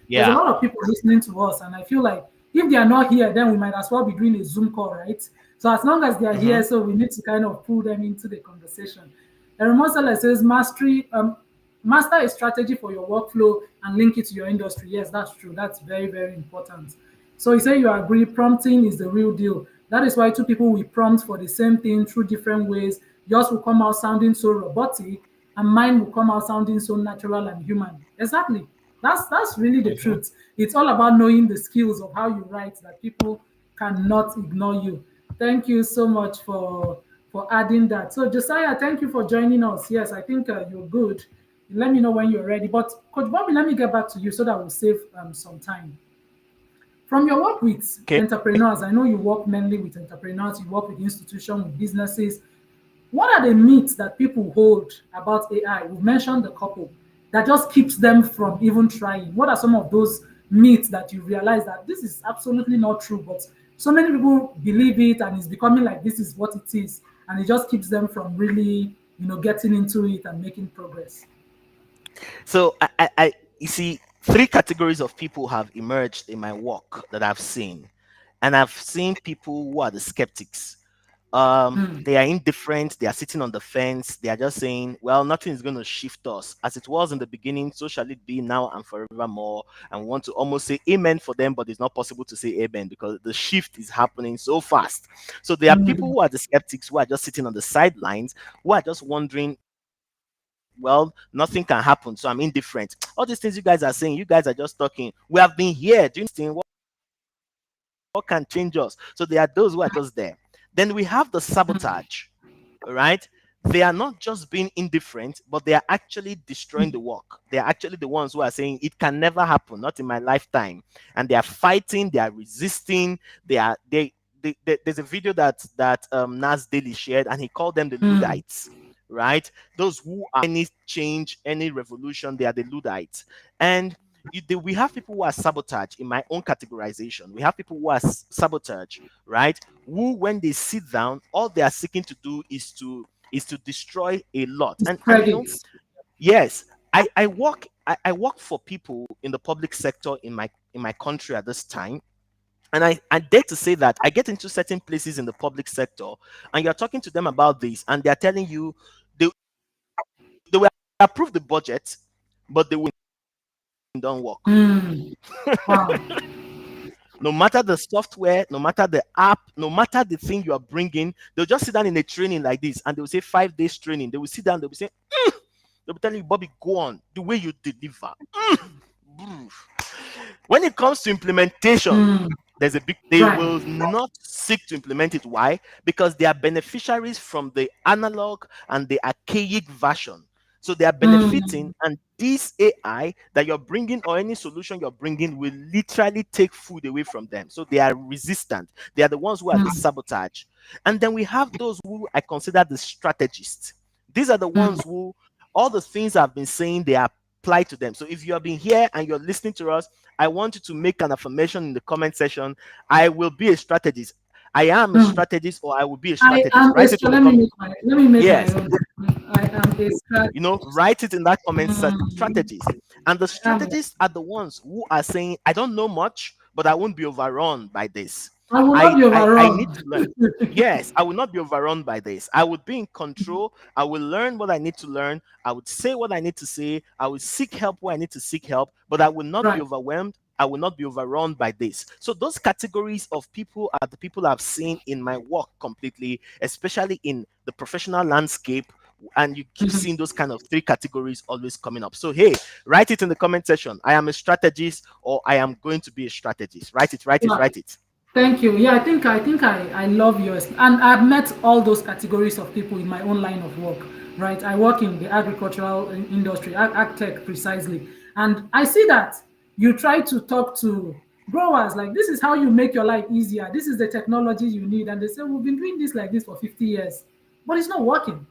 Yeah. lot of people listening to us, and I feel like if they are not here, then we might as well be doing a Zoom call, right? So as long as they are Mm-hmm. here, so we need to kind of pull them into the conversation. Eremosele says master a strategy for your workflow and link it to your industry. Yes, that's true. That's very, very important. So you say you agree, prompting is the real deal. That is why two people will prompt for the same thing through different ways. Yours will come out sounding so robotic, and mine will come out sounding so natural and human. Exactly. That's really the Mm-hmm. truth. It's all about knowing the skills of how you write that people cannot ignore you. Thank you so much for adding that. So Josiah, thank you for joining us. Yes, I think you're good. Let me know when you're ready. But Coach Bobby, let me get back to you so that we'll save some time. From your work with Okay. entrepreneurs, I know you work mainly with entrepreneurs, you work with institutions, with businesses. What are the myths that people hold about AI? We've mentioned a couple that just keeps them from even trying. What are some of those myths that you realize that this is absolutely not true, but so many people believe it and it's becoming like this is what it is, and it just keeps them from really, getting into it and making progress. So you see, three categories of people have emerged in my work that I've seen, and I've seen people who are the skeptics. They are indifferent, they are sitting on the fence, they are just saying, well, nothing is going to shift us. As it was in the beginning, so shall it be now and forevermore. And want to almost say amen for them, but it's not possible to say amen because the shift is happening so fast. So there are people who are the skeptics who are just sitting on the sidelines, who are just wondering, well, nothing can happen, so I'm indifferent. All these things you guys are saying, you guys are just talking. We have been here doing this thing. What can change us? So there are those who are just there. Then we have the sabotage, right? They are not just being indifferent, but they are actually destroying the work. They are actually the ones who are saying it can never happen, not in my lifetime. And they are fighting, they are resisting, there's a video that Nas Daily shared, and he called them the Luddites, right? Those who are any change, any revolution, they are the Luddites. And we have people who are sabotage in my own categorization. We have people who are sabotage, right? Who, when they sit down, all they are seeking to do is to destroy a lot. And Credits. yes, I work for people in the public sector in my country at this time. And I dare to say that I get into certain places in the public sector, and you're talking to them about this, and they're telling you they will approve the budget, but they will don't work. Wow. No matter the software, no matter the app, no matter the thing you are bringing, they'll just sit down in a training like this, and they'll say 5 days training. They will sit down, they'll be saying, they'll be telling you, Bobby, go on, the way you deliver. When it comes to implementation, Mm. there's a big, they Right. will not seek to implement it. Why? Because they are beneficiaries from the analog and the archaic version. So they are Mm. benefiting, and this AI that you're bringing or any solution you're bringing will literally take food away from them. So they are resistant. They are the ones who are the Mm. sabotage. And then we have those who I consider the strategists. These are the Mm. ones who all the things I've been saying, they apply to them. So if you have been here and you're listening to us, I want you to make an affirmation in the comment section. I will be a strategist. I am a Mm. strategist, or I will be a I strategist. am a Write it in the comment. let me make my Yes, own. I am a write it in that comment section. Mm. Strategist. And the I am. strategists are the ones who are saying, I don't know much, but I won't be overrun by this. I will not I be I need overrun. to learn. Yes, I will not be overrun by this. I would be in control. I will learn what I need to learn. I would say what I need to say. I will seek help where I need to seek help, but I will not be Right. overwhelmed. I will not be overrun by this. So those categories of people are the people I've seen in my work completely, especially in the professional landscape. And you keep Mhm. seeing those kind of three categories always coming up. So hey, write it in the comment section. I am a strategist, or I am going to be a strategist. Write it, write it, Yeah. write it. Thank you. Yeah, I love yours, and I've met all those categories of people in my own line of work. Right, I work in the agricultural industry, ag tech precisely, and I see that you try to talk to growers like this is how you make your life easier. This is the technology you need, and they say we've been doing this like this for 50 years, but it's not working.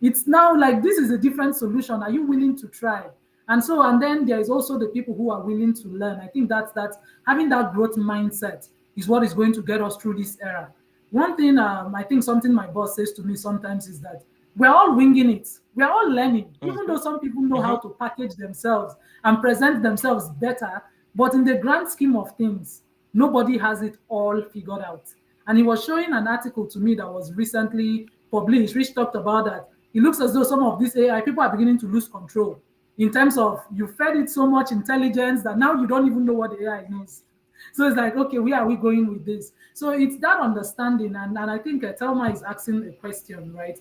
It's now like this is a different solution. Are you willing to try? And so, and then there is also the people who are willing to learn. I think that's having that growth mindset is what is going to get us through this era. One thing I think something my boss says to me sometimes is that we're all winging it. We're all learning, even though Mhm, some people know how mhm. to package themselves and present themselves better. But in the grand scheme of things, nobody has it all figured out. And he was showing an article to me that was recently published, which talked about that. It looks as though some of these AI people are beginning to lose control in terms of you fed it so much intelligence that now you don't even know what the AI knows. So it's like, okay, where are we going with this? So it's that understanding. And I think Telma is asking a question, right?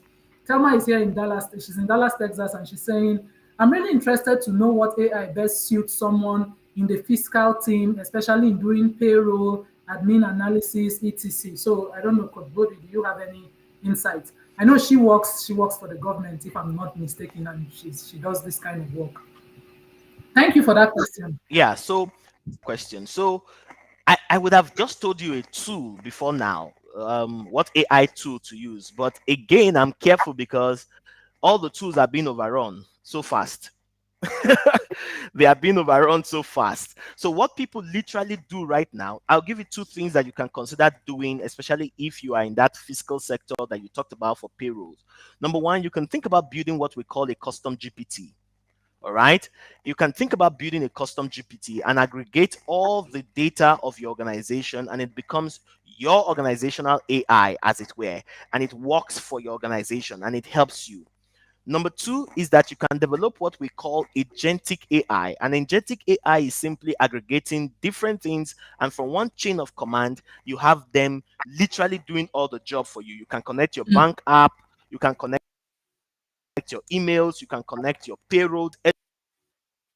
Telma is here in Dallas. She's in Dallas, Texas, and she's saying, I'm really interested to know what AI best suits someone in the fiscal team, especially in doing payroll, admin analysis, etc. So I don't know, Coach Bobby, do you have any insight? I know she works for the government, if I'm not mistaken, and she does this kind of work. Thank you for that question. Yeah, so question. So I would have just told you a tool before now, what AI tool to use. But again, I'm careful because all the tools are being overrun so fast. They are being overrun so fast. So what people literally do right now, I'll give you two things that you can consider doing, especially if you are in that fiscal sector that you talked about for payrolls. Number one, you can think about building what we call a custom GPT. All right. You can think about building a custom GPT and aggregate all the data of your organization, and it becomes your organizational AI, as it were, and it works for your organization and it helps you. Number two is that you can develop what we call agentic AI. And agentic AI is simply aggregating different things, and from one chain of command, you have them literally doing all the job for you. You can connect your bank app, you can connect your emails, you can connect your payroll,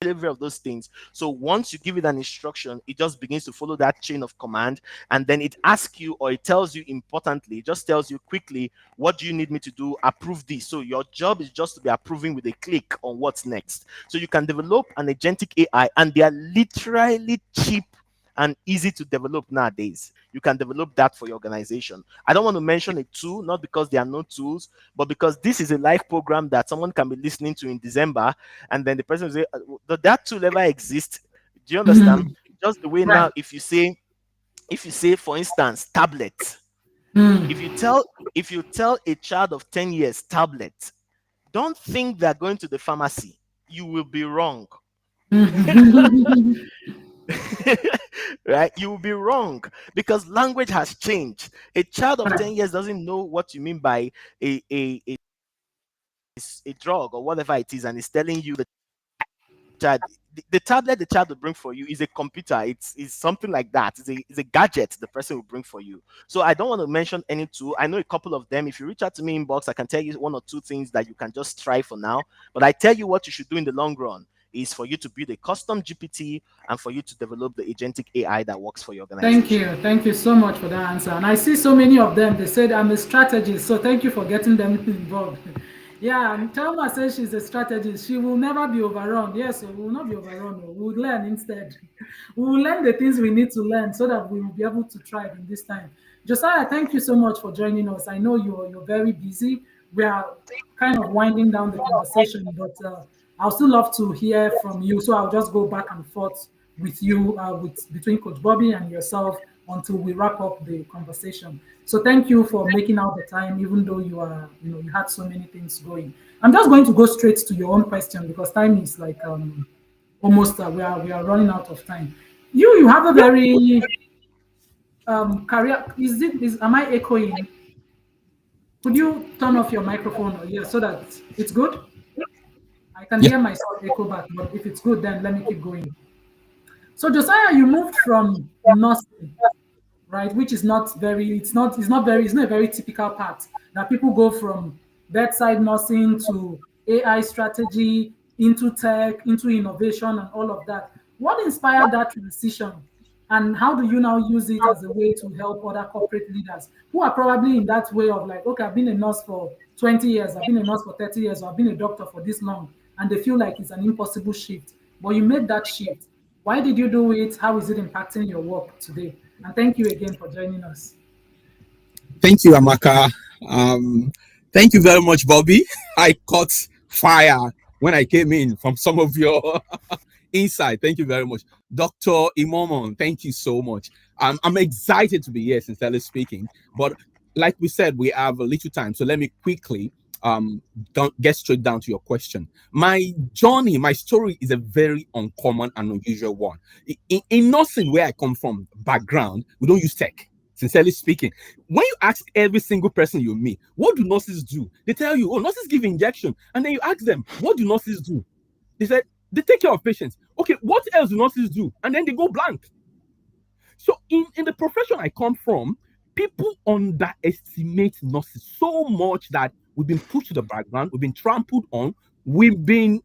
every of those things. So once you give it an instruction, it just begins to follow that chain of command, and then it asks you, or it tells you importantly, it just tells you quickly, what do you need me to do? Approve this. So your job is just to be approving with a click on what's next. So you can develop an agentic AI, and they are literally cheap and easy to develop nowadays. You can develop that for your organization. I don't want to mention a tool, not because there are no tools, but because this is a live program that someone can be listening to in December, and then the person will say, "Does that tool ever exist?" Do you understand? Mhm. Just the way Right. now, if you say, for instance, tablet, if you Mm. tell if you tell a child of 10 years tablet, don't think they're going to the pharmacy. You will be wrong. Right? You will be wrong because language has changed. A child of 10 Right. years doesn't know what you mean by a drug or whatever it is, and it's telling you child, the tablet the child will bring for you is a computer. It's something like that. It's a gadget the person will bring for you. So I don't want to mention any two. I know a couple of them. If you reach out to me inbox, I can tell you one or two things that you can just try for now. But I tell you what you should do in the long run is for you to build a custom GPT and for you to develop the agentic AI that works for your Thank organization. you. Thank you so much for that answer. And I see so many of them. They said I'm a strategist. So thank you for getting them involved. Yeah, and Thelma says she's a strategist. She will never be overrun. Yes, we will not be overrun. We will learn instead. We will learn the things we need to learn so that we will be able to thrive in this time. Josiah, thank you so much for joining us. I know you're very busy. We are kind of winding down the conversation, but I'll still love to hear from you. So I'll just go back and forth with you, with between Coach Bobby and yourself until we wrap up the conversation. So thank you for making out the time, even though you had so many things going. I'm just going to go straight to your own question because time is like almost we are running out of time. You have a very career. Am I echoing? Could you turn off your microphone? Yeah, so that it's good. I can Yeah. hear myself echo back, but if it's good, then let me keep going. So Josiah, you moved from nursing, right? Which is not very, it's not a very typical path that people go from bedside nursing to AI strategy into tech, into innovation and all of that. What inspired that transition? And how do you now use it as a way to help other corporate leaders who are probably in that way of like, okay, I've been a nurse for 20 years, I've been a nurse for 30 years, or I've been a doctor for this long, and they feel like it's an impossible shift. But you made that shift. Why did you do it? How is it impacting your work today? And thank you again for joining us. Thank you, Amaka. Thank you very much, Bobby. I caught fire when I came in from some of your insight. Thank you very much. Dr. Imomon, thank you so much. I'm excited to be here, sincerely speaking. But like we said, we have a little time. So let me quickly get straight down to your question. My journey, my story is a very uncommon and unusual one. In nursing, where I come from, background, we don't use tech. Sincerely speaking, when you ask every single person you meet, what do nurses do? They tell you, oh, nurses give injection. And then you ask them, what do nurses do? They said, they take care of patients. Okay, what else do nurses do? And then they go blank. So in the profession I come from, people underestimate nurses so much that we've been pushed to the background, we've been trampled on, we've been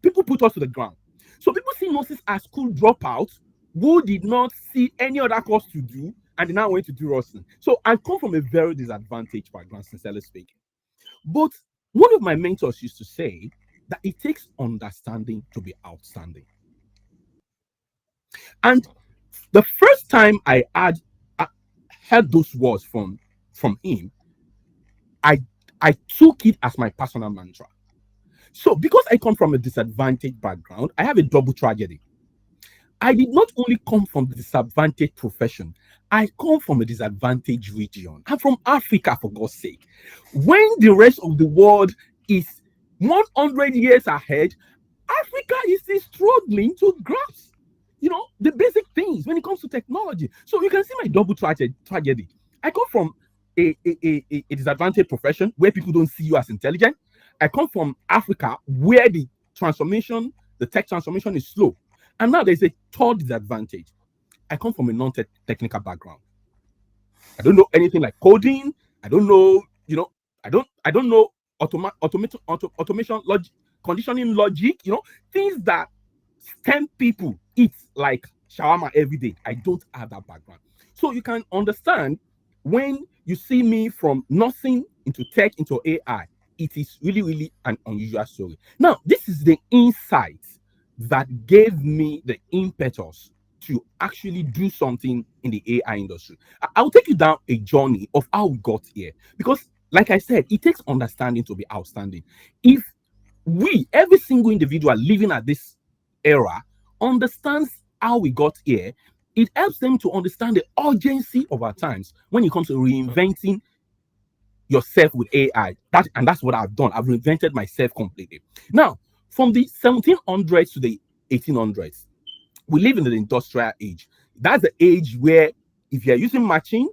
people put us to the ground. So people see nurses as school dropouts who did not see any other course to do and they now went to do nursing. So I come from a very disadvantaged background, sincerely speaking. But one of my mentors used to say that it takes understanding to be outstanding. And the first time I heard those words from him, I took it as my personal mantra. So because I come from a disadvantaged background, I have a double tragedy. I did not only come from the disadvantaged profession, I come from a disadvantaged region. I'm from Africa, for God's sake. When the rest of the world is 100 years ahead, Africa is still struggling to grasp, the basic things when it comes to technology. So you can see my double tragedy. I come from a disadvantaged profession where people don't see you as intelligent. I come from Africa where the tech transformation is slow. And now there's a third disadvantage. I come from a non-technical background. I don't know anything like coding. I don't know, I don't know automation logic, conditioning logic, things that STEM people eat like shawarma every day. I don't have that background. So you can understand when you see me from nothing into tech, into AI, it is really, really an unusual story. Now, this is the insight that gave me the impetus to actually do something in the AI industry. I'll take you down a journey of how we got here. Because, like I said, it takes understanding to be outstanding. If every single individual living at this era, understands how we got here, it helps them to understand the urgency of our times when it comes to reinventing yourself with AI. That's what I've done. I've reinvented myself completely. Now, from the 1700s to the 1800s, we live in the industrial age. That's the age where if you're using machine,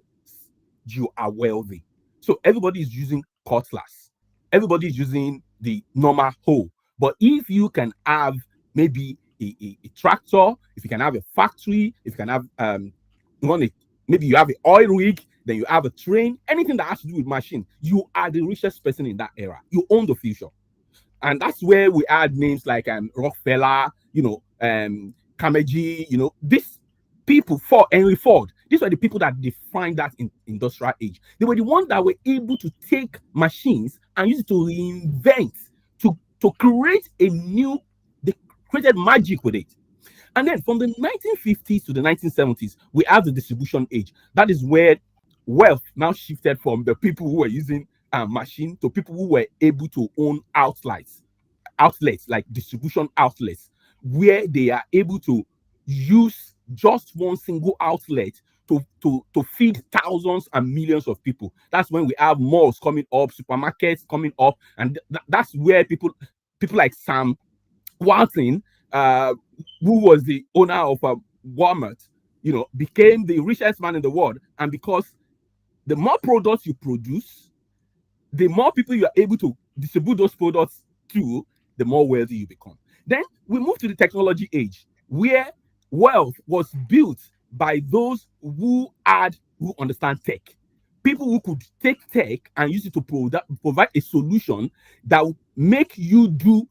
you are wealthy. So everybody is using cutlass. Everybody is using the normal hoe. But if you can have maybe a tractor, if you can have a factory, if you can have maybe you have an oil rig, then you have a train, anything that has to do with machine, you are the richest person in that era. You own the future. And that's where we add names like Rockefeller, Carnegie, these people, Henry Ford. These were the people that defined that industrial age. They were the ones that were able to take machines and use it to reinvent, to create a new, they created magic with it. And then from the 1950s to the 1970s, we have the distribution age. That is where wealth now shifted from the people who were using machine to people who were able to own outlets like distribution outlets, where they are able to use just one single outlet to feed thousands and millions of people. That's when we have malls coming up, supermarkets coming up, and that's where people like Sam Walton, who was the owner of Walmart, became the richest man in the world. And because the more products you produce, the more people you are able to distribute those products to, the more wealthy you become. Then we move to the technology age, where wealth was built by those who understand tech. People who could take tech and use it to provide a solution that will make you do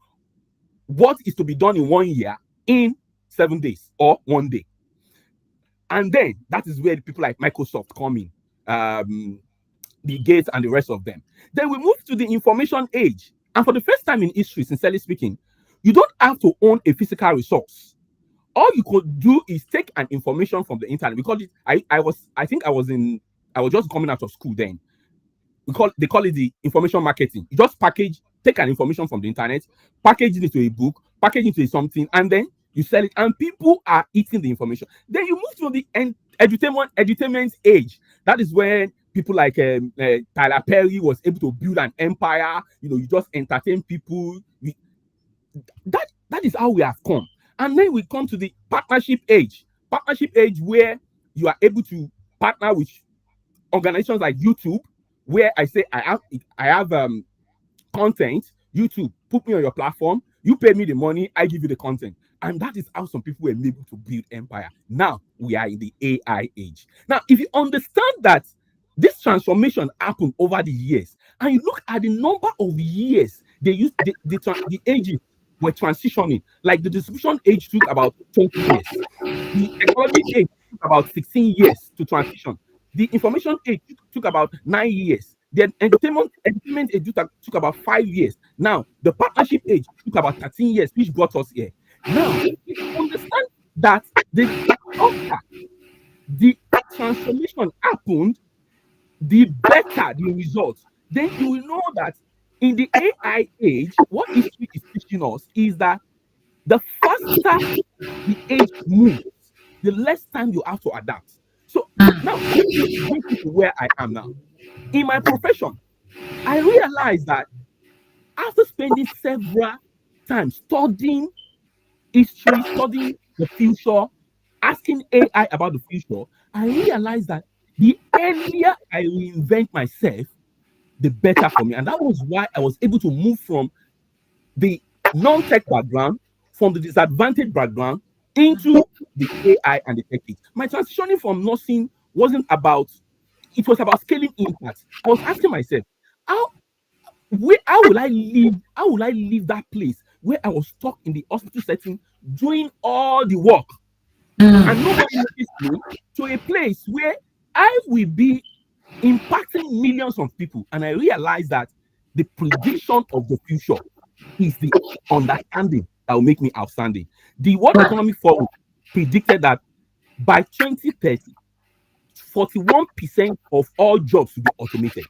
what is to be done in 1 year in 7 days or 1 day. And then that is where the people like Microsoft come in, the Gates and the rest of them. Then we move to the information age. And for the first time in history, sincerely speaking, you don't have to own a physical resource. All you could do is take an information from the internet. Because I was just coming out of school then. They call it the information marketing. You just take an information from the internet, package it into a book, package it into something, and then you sell it, and people are eating the information. Then you move to the edutainment age. That is when people like Tyler Perry was able to build an empire. You just entertain people. That is how we have come. And then we come to the partnership age. Partnership age, where you are able to partner with organizations like YouTube, where I say I have content. YouTube, put me on your platform. You pay me the money, I give you the content. And that is how some people were able to build empire. Now we are in the AI age. Now, if you understand that this transformation happened over the years, and you look at the number of years they used, the ages were transitioning. Like the distribution age took about 20 years. The technology age took about 16 years to transition. The information age took about 9 years. The entertainment age took about 5 years. Now, the partnership age took about 13 years, which brought us here. Now, if you understand that the transformation happened, the better the results, then you will know that in the AI age, what history is teaching us is that the faster the age moves, the less time you have to adapt. So now, let me bring you to where I am now. In my profession, I realized that after spending several times studying history, studying the future, asking AI about the future, I realized that the earlier I reinvent myself, the better for me. And that was why I was able to move from the non-tech background, from the disadvantaged background, into the AI and the tech. My transitioning from nursing wasn't about, it was about scaling impact. I was asking myself, how will I leave that place where I was stuck in the hospital setting doing all the work and nobody noticed me, to a place where I will be impacting millions of people? And I realized that the prediction of the future is the understanding that will make me outstanding. The World Economic Forum predicted that by 2030, 41% of all jobs will be automated.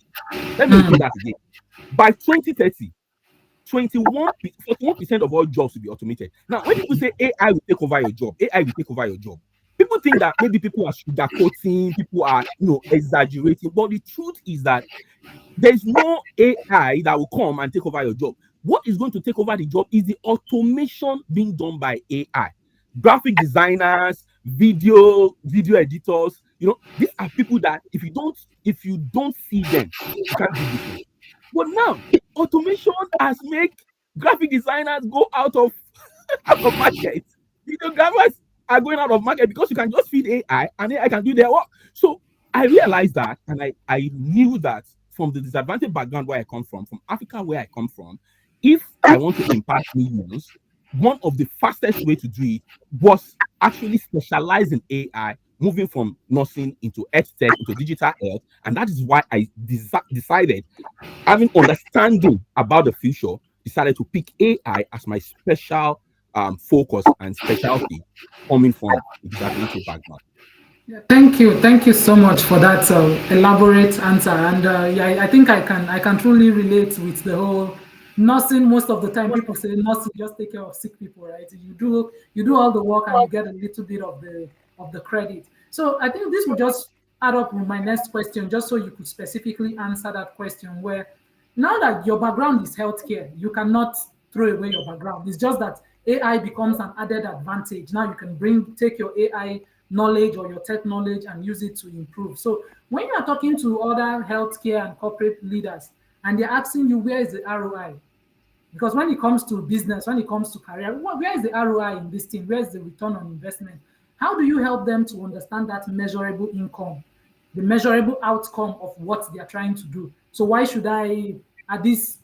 Let me repeat that again. By 2030, 41% of all jobs will be automated. Now, when people say AI will take over your job, people think that maybe people are sugarcoating, people are exaggerating. But the truth is that there's no AI that will come and take over your job. What is going to take over the job is the automation being done by AI. Graphic designers, video editors, these are people that if you don't see them, you can't do business. But now, automation has made graphic designers go out of market. Videographers are going out of market because you can just feed AI and AI can do their work. So I realized that, and I knew that from the disadvantaged background where I come from Africa where I come from, if I want to impact millions, one of the fastest way to do it was actually specialize in AI, moving from nursing into health tech into digital health, and that is why I decided, having understanding about the future, decided to pick AI as my special focus and specialty, coming from a disability background. Yeah, thank you so much for that elaborate answer. And yeah, I think I can truly relate with the whole nursing. Most of the time, people say nursing just take care of sick people, right? You do all the work and you get a little bit of the credit. So I think this will just add up with my next question, just so you could specifically answer that question. Where now that your background is healthcare, you cannot throw away your background. It's just that AI becomes an added advantage. Now you can take your AI knowledge or your tech knowledge and use it to improve. So when you are talking to other healthcare and corporate leaders and they're asking you where is the ROI? Because when it comes to business, when it comes to career, where is the ROI in this thing? Where is the return on investment? How do you help them to understand that measurable income, the measurable outcome of what they are trying to do? So why should I, at this,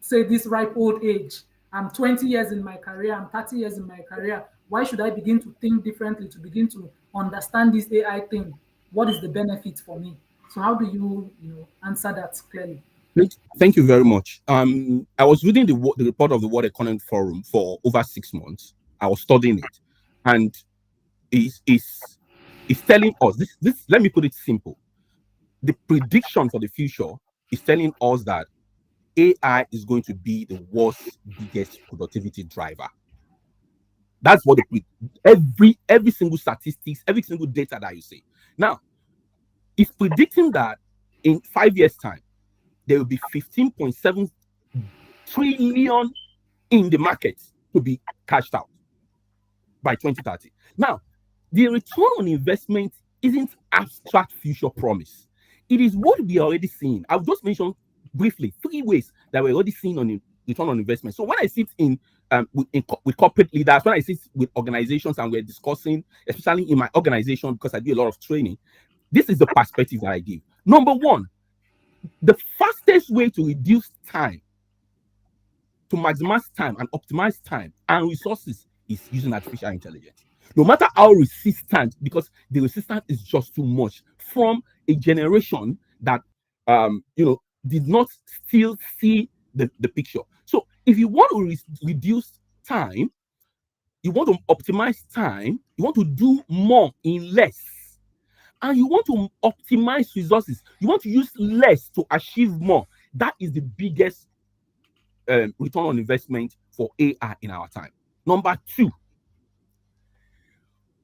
say this ripe old age, I'm 20 years in my career, I'm 30 years in my career, why should I begin to think differently, to begin to understand this AI thing? What is the benefit for me? So how do you answer that clearly? Thank you very much. I was reading the report of the World Economic Forum for over 6 months. I was studying it, and it's telling us this. Let me put it simple. The prediction for the future is telling us that AI is going to be the world's biggest productivity driver. That's what every single statistics, every single data that you see. Now, it's predicting that in 5 years' time, there will be 15.7 trillion in the market to be cashed out by 2030. Now, the return on investment isn't abstract future promise. It is what we are already seeing. I've just mentioned briefly 3 ways that we're already seeing on return on investment. So when I sit with corporate leaders, when I sit with organizations and we're discussing, especially in my organization, because I do a lot of training, this is the perspective that I give. Number one, the fastest way to reduce time, to maximize time and optimize time and resources, is using artificial intelligence. No matter how resistant, because the resistance is just too much from a generation that did not still see the picture. So if you want to reduce time, you want to optimize time, you want to do more in less, and you want to optimize resources, you want to use less to achieve more. That is the biggest return on investment for AI in our time. Number two,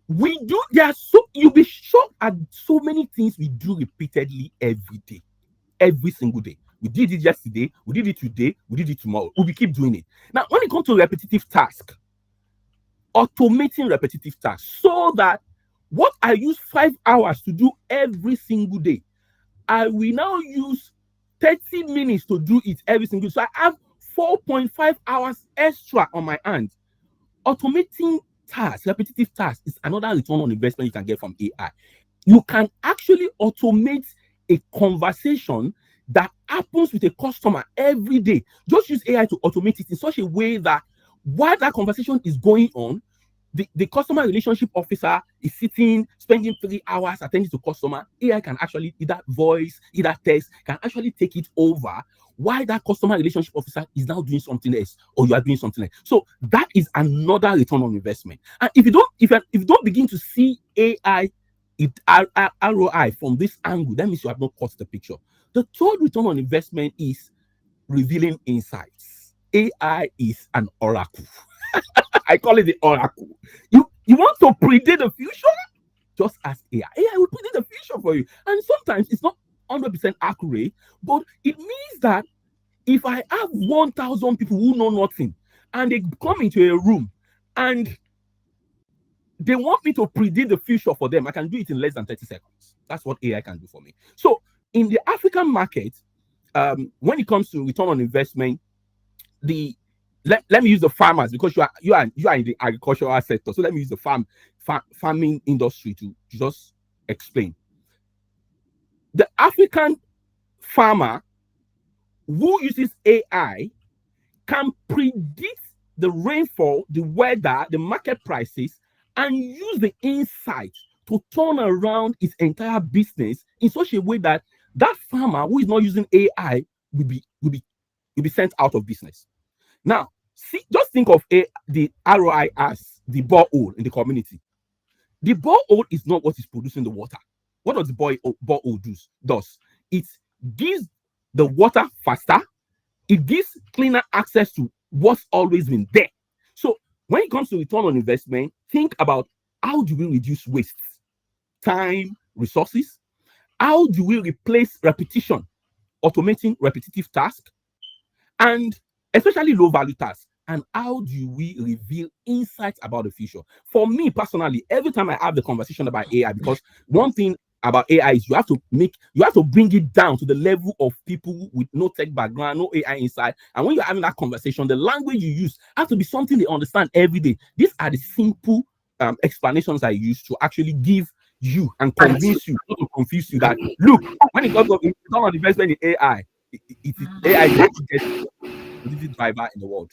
you'll be shocked at so many things we do repeatedly every day, every single day. We did it yesterday, we did it today, we did it tomorrow. We will keep doing it. Now, when it comes to repetitive tasks, automating repetitive tasks, so that what I use 5 hours to do every single day, I will now use 30 minutes to do it every single day. So I have 4.5 hours extra on my hand. Automating tasks, repetitive tasks, is another return on investment you can get from AI. You can actually automate a conversation that happens with a customer every day. Just use AI to automate it in such a way that while that conversation is going on, the customer relationship officer is sitting, spending 3 hours attending to customer. AI can actually, either voice, either text, can actually take it over while that customer relationship officer is now doing something else, or you are doing something else. So that is another return on investment. And if you don't begin to see AI ROI from this angle, that means you have not caught the picture. The third return on investment is revealing insights. AI is an oracle. I call it the oracle. You want to predict the future? Just ask AI. AI will predict the future for you. And sometimes it's not 100% accurate, but it means that if I have 1,000 people who know nothing and they come into a room and they want me to predict the future for them, I can do it in less than 30 seconds. That's what AI can do for me. So in the African market, when it comes to return on investment, let me use the farmers, because you are in the agricultural sector. So let me use the farming industry to just explain. The African farmer who uses AI can predict the rainfall, the weather, the market prices, and use the insight to turn around its entire business in such a way that that farmer who is not using AI will be sent out of business. Now, see, just think of the ROI as the borehole in the community. The borehole is not what is producing the water. What does the borehole does? It gives the water faster. It gives cleaner access to what's always been there. So when it comes to return on investment, think about how do we reduce waste, time, resources? How do we replace repetition, automating repetitive tasks, and especially low value tasks? And how do we reveal insights about the future? For me personally, every time I have the conversation about AI, because one thing about AI is you have to bring it down to the level of people with no tech background, no AI inside. And when you're having that conversation, the language you use has to be something they understand every day. These are the simple explanations I use to actually give you and convince you, not to confuse you, that look, when it comes to return on investment in AI, AI is the biggest driver in the world.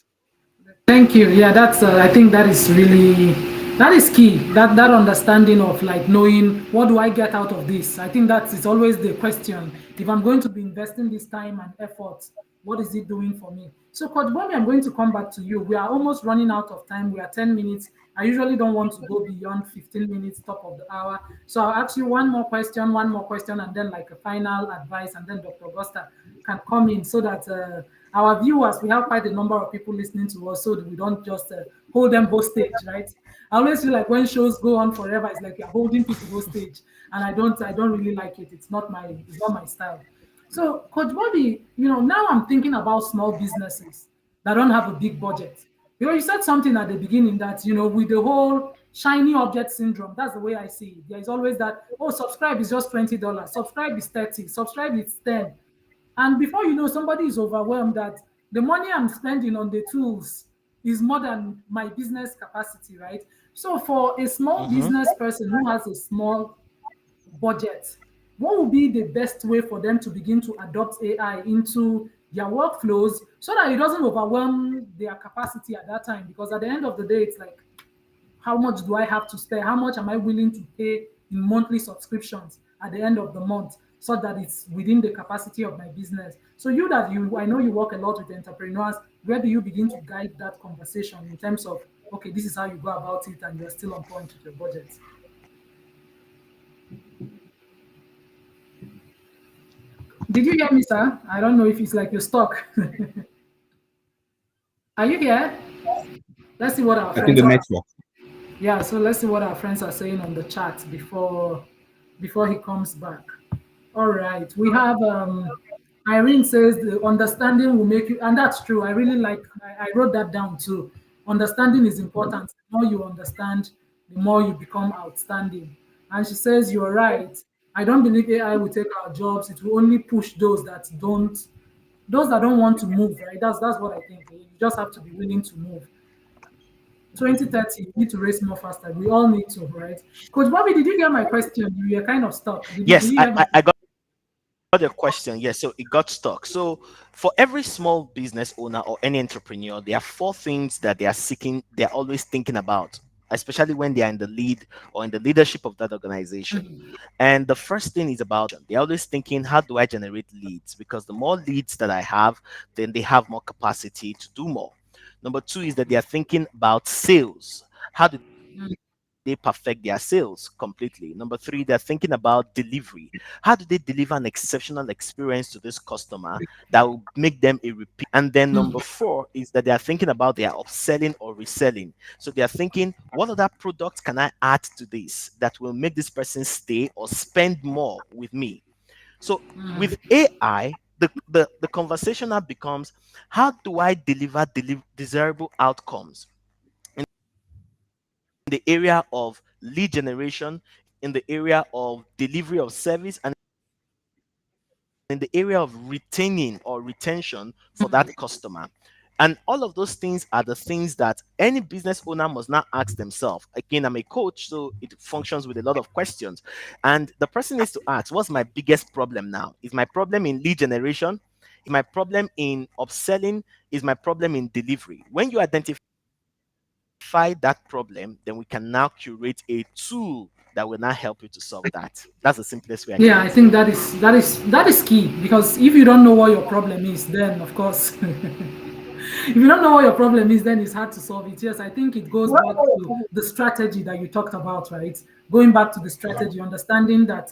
Thank you. Yeah, that's. I think that is really that is key. That understanding of like knowing what do I get out of this. I think that is always the question. If I'm going to be investing this time and effort, what is it doing for me? So, Coach Bobby, I'm going to come back to you. We are almost running out of time. We are 10 minutes. I usually don't want to go beyond 15 minutes, top of the hour. So I'll ask you one more question, and then like a final advice, and then Dr. Augusta can come in so that our viewers, we have quite a number of people listening to us, so that we don't just hold them hostage, right? I always feel like when shows go on forever, it's like you're holding people hostage, and I don't really like it. It's not my style. So, Coach Bobby, now I'm thinking about small businesses that don't have a big budget. You said something at the beginning that, with the whole shiny object syndrome, that's the way I see it. There is always that, oh, subscribe is just $20, subscribe is 30, subscribe is 10. And before you know, somebody is overwhelmed that the money I'm spending on the tools is more than my business capacity, right? So for a small business person who has a small budget, what would be the best way for them to begin to adopt AI into their workflows so that it doesn't overwhelm their capacity at that time? Because at the end of the day, it's like, how much do I have to spare? How much am I willing to pay in monthly subscriptions at the end of the month so that it's within the capacity of my business? So I know you work a lot with entrepreneurs. Where do you begin to guide that conversation in terms of, okay, this is how you go about it and you're still on point with your budget? Did you hear me, sir? I don't know if it's like you're stuck. Are you here? Let's see what our I think friends the are. network. Yeah, so let's see what our friends are saying on the chat before he comes back. All right, we have Irene says the understanding will make you, and that's true. I really like. I wrote that down too. Understanding is important. The more you understand, the more you become outstanding. And she says you're right. I don't believe AI will take our jobs. It will only push those that don't want to move. Right? That's what I think. You just have to be willing to move. 2030, you need to race more faster. We all need to, right? Coach Bobby, did you get my question? You were kind of stuck. Did Yes, you get my I got a question. Yes, so it got stuck. So for every small business owner or any entrepreneur, there are four things that they're always thinking about, especially when they are in the lead or in the leadership of that organization. And the first thing is about, they're always thinking, how do I generate leads? Because the more leads that I have, then they have more capacity to do more. Number two is that they are thinking about sales. How do they perfect their sales completely? Number three, they're thinking about delivery. How do they deliver an exceptional experience to this customer that will make them a repeat? And then number four is that they are thinking about their upselling or reselling. So they are thinking, what other products can I add to this that will make this person stay or spend more with me? So with AI, the conversation now becomes, how do I deliver desirable outcomes in the area of lead generation, in the area of delivery of service, and in the area of retaining or retention for that customer? And all of those things are the things that any business owner must now ask themselves. Again, I'm a coach, so it functions with a lot of questions. And the person needs to ask, what's my biggest problem now? Is my problem in lead generation? Is my problem in upselling? Is my problem in delivery? When you identify that problem, then we can now curate a tool that will now help you to solve that. That's the simplest way I can Yeah, I explain think it. that is key, because if you don't know what your problem is, then of course, if you don't know what your problem is, then it's hard to solve it. Yes, I think it goes back to the strategy that you talked about, right? Going back to the strategy, understanding that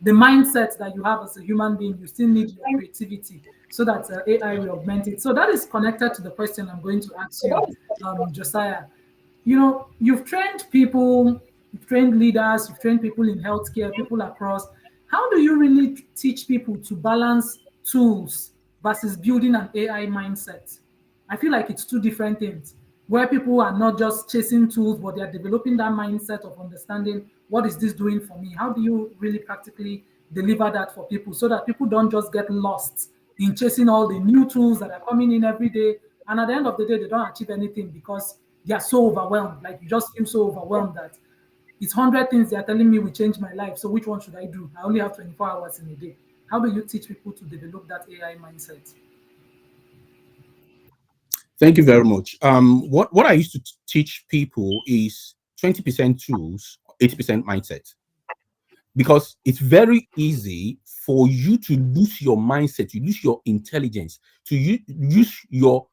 the mindset that you have as a human being, you still need your creativity so that AI will augment it. So that is connected to the question I'm going to ask you, Josiah. You've trained people, you've trained leaders, you've trained people in healthcare, people across. How do you really teach people to balance tools versus building an AI mindset? I feel like it's two different things, where people are not just chasing tools, but they are developing that mindset of understanding, what is this doing for me? How do you really practically deliver that for people so that people don't just get lost in chasing all the new tools that are coming in every day, and at the end of the day they don't achieve anything because they are so overwhelmed. Like, you just feel so overwhelmed that it's 100 things they are telling me will change my life. So which one should I do? I only have 24 hours in a day. How do you teach people to develop that AI mindset? Thank you very much. What I used to teach people is 20% tools, 80% mindset, because it's very easy for you to lose your mindset, you lose your intelligence, to lose your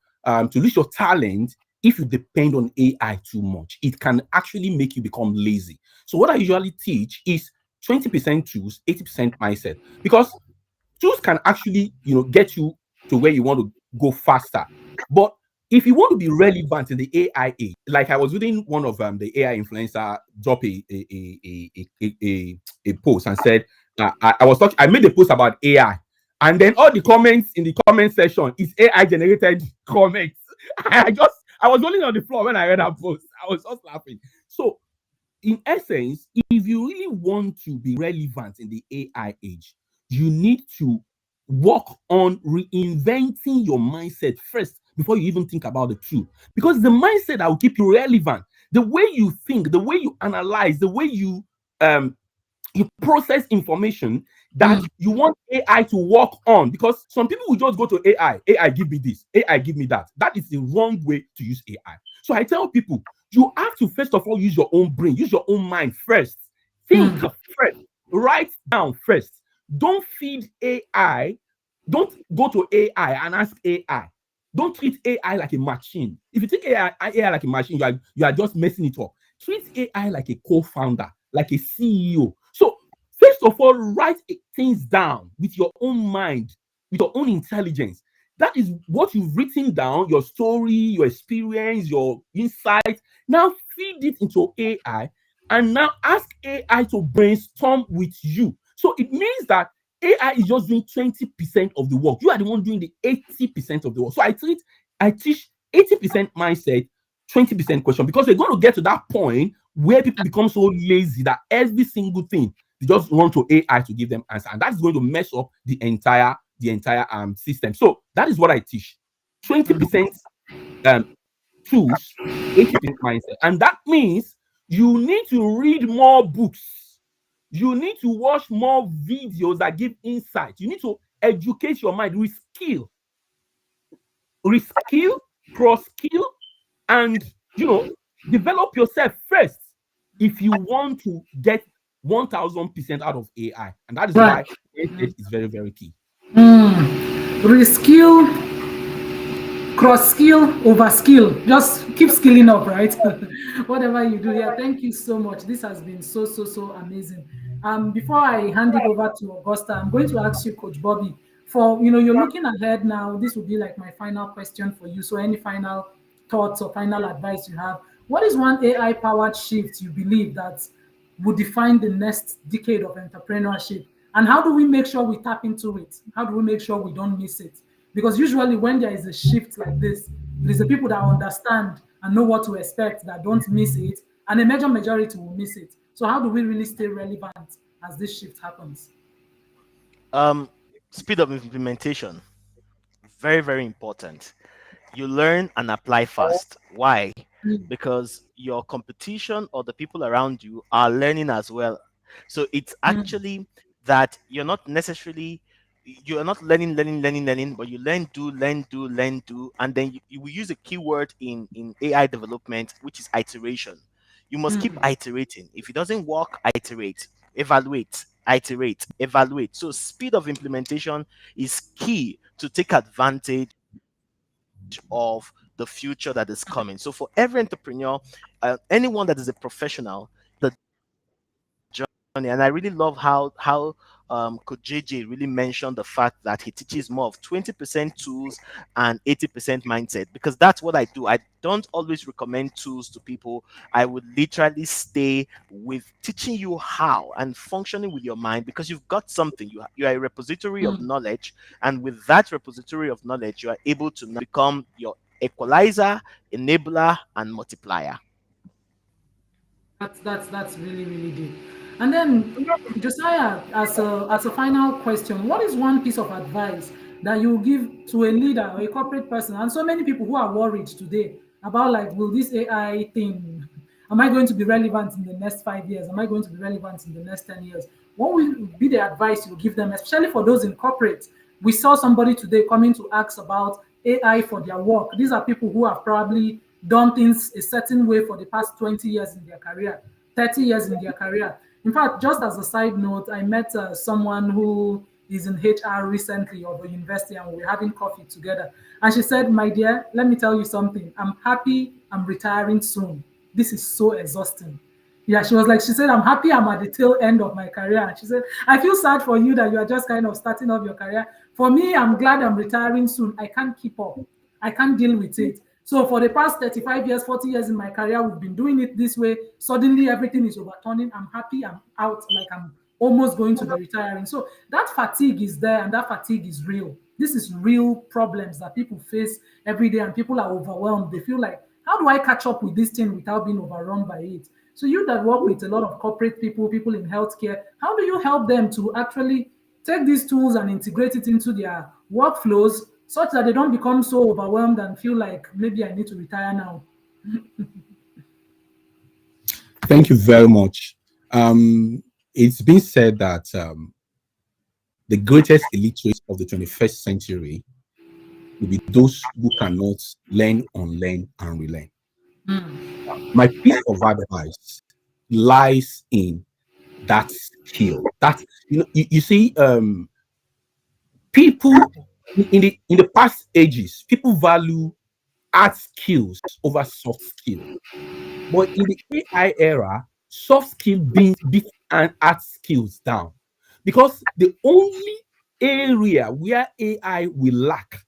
talent if you depend on AI too much. It can actually make you become lazy. So what I usually teach is 20% tools, 80% mindset, because tools can actually, get you to where you want to go faster. But if you want to be relevant in the AI age, like I was reading one of the AI influencer drop a post and said, I made a post about AI, and then all the comments in the comment section is AI generated comments. I was rolling on the floor when I read that post. I was just laughing. So in essence, if you really want to be relevant in the AI age, you need to work on reinventing your mindset first before you even think about the tool. Because the mindset that will keep you relevant, the way you think, the way you analyze, the way you process information that you want AI to work on. Because some people will just go to AI give me this, AI give me that. That is the wrong way to use AI. So I tell people, you have to first of all use your own brain, use your own mind first. Think first, write down first. Don't feed AI. Don't go to AI and ask AI. Don't treat AI like a machine. If you treat AI like a machine, you are just messing it up. Treat AI like a co-founder, like a CEO. So first of all, write things down with your own mind, with your own intelligence. That is what you've written down, your story, your experience, your insight. Now feed it into AI and now ask AI to brainstorm with you. So it means that AI is just doing 20% of the work. You are the one doing the 80% of the work. So I teach 80% mindset, 20% question, because we're going to get to that point where people become so lazy that every single thing they just run to AI to give them answer, and that's going to mess up the entire system. So that is what I teach: 20% tools, 80% mindset, and that means you need to read more books. You need to watch more videos that give insight. You need to educate your mind, reskill, cross skill, and develop yourself first if you want to get 1000% out of AI. And that is Right. why mindset is very, very key. Reskill, cross skill, over skill. Just keep skilling up, right? Whatever you do. Yeah, thank you so much. This has been so amazing. Before I hand it over to Augusta, I'm going to ask you, Coach Bobby, for you're looking ahead now. This will be like my final question for you. So any final thoughts or final advice you have? What is one AI powered shift you believe that would define the next decade of entrepreneurship? And how do we make sure we tap into it? How do we make sure we don't miss it? Because usually when there is a shift like this, it is the people that understand and know what to expect that don't miss it, and a major majority will miss it. So how do we really stay relevant as this shift happens? Um, Speed of implementation, very, very important. You learn and apply fast. Why? Because your competition or the people around you are learning as well. So it's actually that you're not necessarily you're not learning, but you learn, do, and then you will use a keyword in AI development, which is iteration. You must keep iterating. If it doesn't work, iterate, evaluate, iterate, evaluate. So speed of implementation is key to take advantage of the future that is coming. So for every entrepreneur, anyone that is a professional, the journey. And I really love how Coach JJ really mentioned the fact that he teaches more of 20% tools and 80% mindset, because that's what I do. I don't always recommend tools to people. I would literally stay with teaching you how and functioning with your mind, because you've got something. You are a repository of knowledge, and with that repository of knowledge, you are able to become your equalizer, enabler, and multiplier. That's really really deep. And then Josiah, as a final question, what is one piece of advice that you give to a leader or a corporate person, and so many people who are worried today about, like, will this AI thing, am I going to be relevant in the next 5 years? Am I going to be relevant in the next 10 years? What will be the advice you give them, especially for those in corporate? We saw somebody today coming to ask about AI for their work. These are people who have probably done things a certain way for the past 20 years in their career, 30 years in their career. In fact, just as a side note, I met someone who is in HR recently of a university, and we were having coffee together. And she said, "My dear, let me tell you something. I'm happy I'm retiring soon. This is so exhausting." Yeah, she was like, she said, "I'm happy I'm at the tail end of my career." And she said, "I feel sad for you that you are just kind of starting off your career. For me, I'm glad I'm retiring soon. I can't keep up. I can't deal with it. So for the past 35 years, 40 years in my career, we've been doing it this way. Suddenly everything is overturning. I'm happy I'm out, like I'm almost going to be retiring." So that fatigue is there, and that fatigue is real. This is real problems that people face every day, and people are overwhelmed. They feel like, how do I catch up with this thing without being overrun by it? So you that work with a lot of corporate people, people in healthcare, how do you help them to actually take these tools and integrate it into their workflows such that they don't become so overwhelmed and feel like, maybe I need to retire now? Thank you very much. It's been said that the greatest illiterates of the 21st century will be those who cannot learn, unlearn, and relearn. My piece of advice lies in that skill. That you see, people in the past ages, people value art skills over soft skill. But in the AI era, soft skill beat and art skills down, because the only area where AI will lack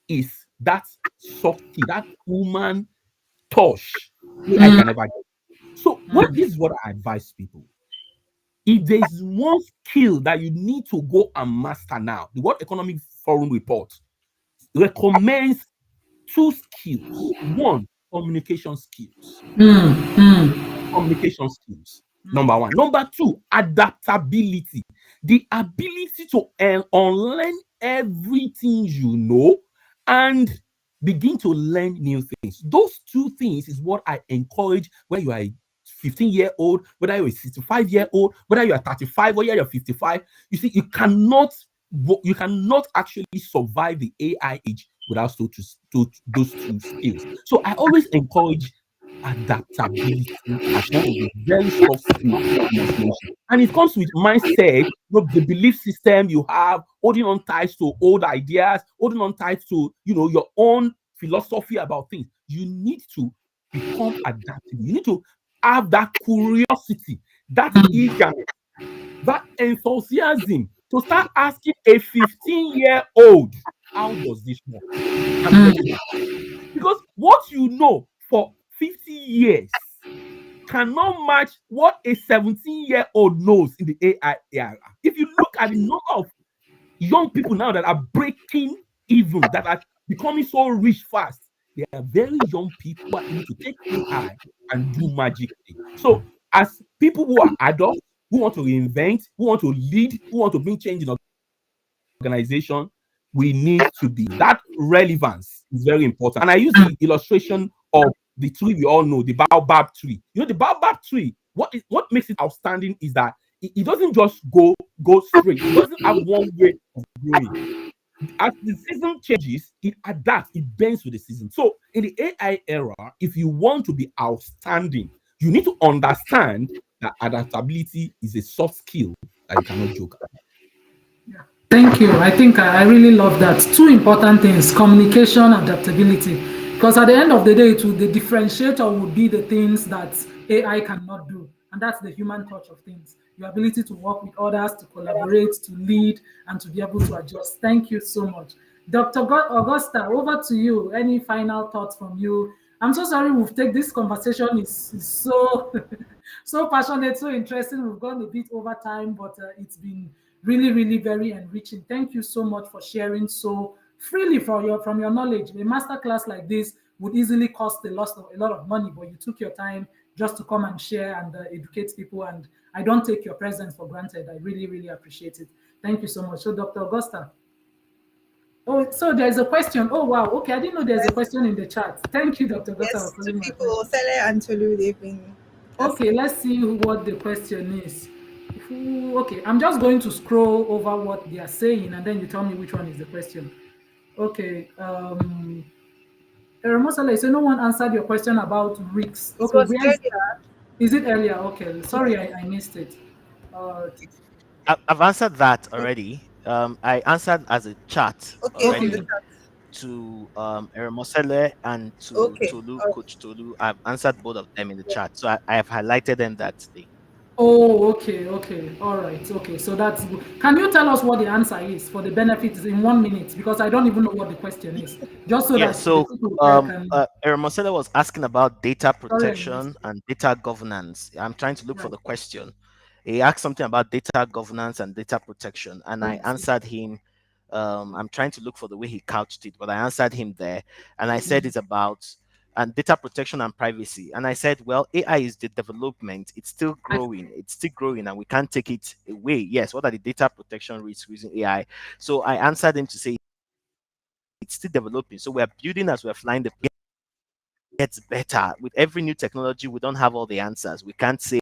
is that soft skill, that human touch. AI can never get. So what this is what I advise people. If there's one skill that you need to go and master now, the World Economic Forum report recommends 2 skills. One, communication skills. Communication skills. Number 1. Number 2, adaptability. The ability to unlearn everything you know and begin to learn new things. Those 2 things is what I encourage when you are a 15-year-old, whether you're a 65-year-old, whether you are 35 or you're 55. You see, you cannot actually survive the AI age without those 2 skills. So I always encourage adaptability as one of the very soft skills you must mention. And it comes with mindset, the belief system you have, holding on tight to old ideas, holding on tight to your own philosophy about things. You need to become adaptable. You need to have that curiosity, that eagerness, that enthusiasm to start asking a 15-year-old, how does this work? I'm getting it. Because what you know for 50 years cannot match what a 17-year-old knows in the AI era. If you look at the number of young people now that are breaking even, that are becoming so rich fast, they are very young people who are able to take AI and do magic things. So as people who are adults, who want to reinvent, who want to lead, who want to bring change in organization, we need to be that relevance is very important. And I use the illustration of the tree we all know, the baobab tree. The baobab tree, what makes it outstanding is that it doesn't just go straight. It doesn't have one way of growing. As the season changes, it adapts, it bends with the season. So in the AI era, if you want to be outstanding, you need to understand that adaptability is a soft skill that you cannot joke about. Thank you. I think I really love that. Two important things: communication, adaptability. Because at the end of the day, the differentiator would be the things that AI cannot do, and that's the human touch of things. Your ability to work with others, to collaborate, to lead, and to be able to adjust. Thank you so much. Dr. Augusta, over to you. Any final thoughts from you? I'm so sorry we've taken this conversation is so so passionate, so interesting. We've gone a bit over time, but it's been really, really very enriching. Thank you so much for sharing so freely from your knowledge. A masterclass like this would easily cost a lot of money, but you took your time just to come and share and educate people. And I don't take your presence for granted. I really, really appreciate it. Thank you so much. So, Dr. Augusta. Oh, so there's a question. Oh, wow. Okay, I didn't know there's a question in the chat. Thank you, Dr. Augusta, Yes, for two calling my people, attention. Sele and Tolu, they've been Okay, asking. let's see what the question is. Okay, I'm just going to scroll over what they are saying and then you tell me which one is the question. Okay, Ramosala, so no one answered your question about risks. It Okay, was where earlier. is it earlier? Okay, sorry, Yes. I missed it. Uh, I've answered that already. I answered as a chat Okay, on the okay, already chat. to Eremosele and to Okay. Tolu, All Coach Tolu. I've answered both of them in the chat. So I have highlighted them that day. oh, okay, okay, all right, okay, so that's good. Can you tell us what the answer is for the benefits in 1 minute? Because I don't even know what the question is, just so Yeah, that the so people there can. Eremosele was asking about data Sorry, I missed protection and data governance. I'm trying to it. look for Right, the question. He asked something about data governance and data protection, and I right. answered him. I'm trying to look for the way he couched it, but I answered him there, and I said it's about and data protection and privacy. And I said, well, AI is the development; it's still I, growing, and we can't take it away. Yes, what are the data protection risks using AI? So I answered him to say it's still developing. So we're building as we're flying the plane. Gets better with every new technology. We don't have all the answers. We can't say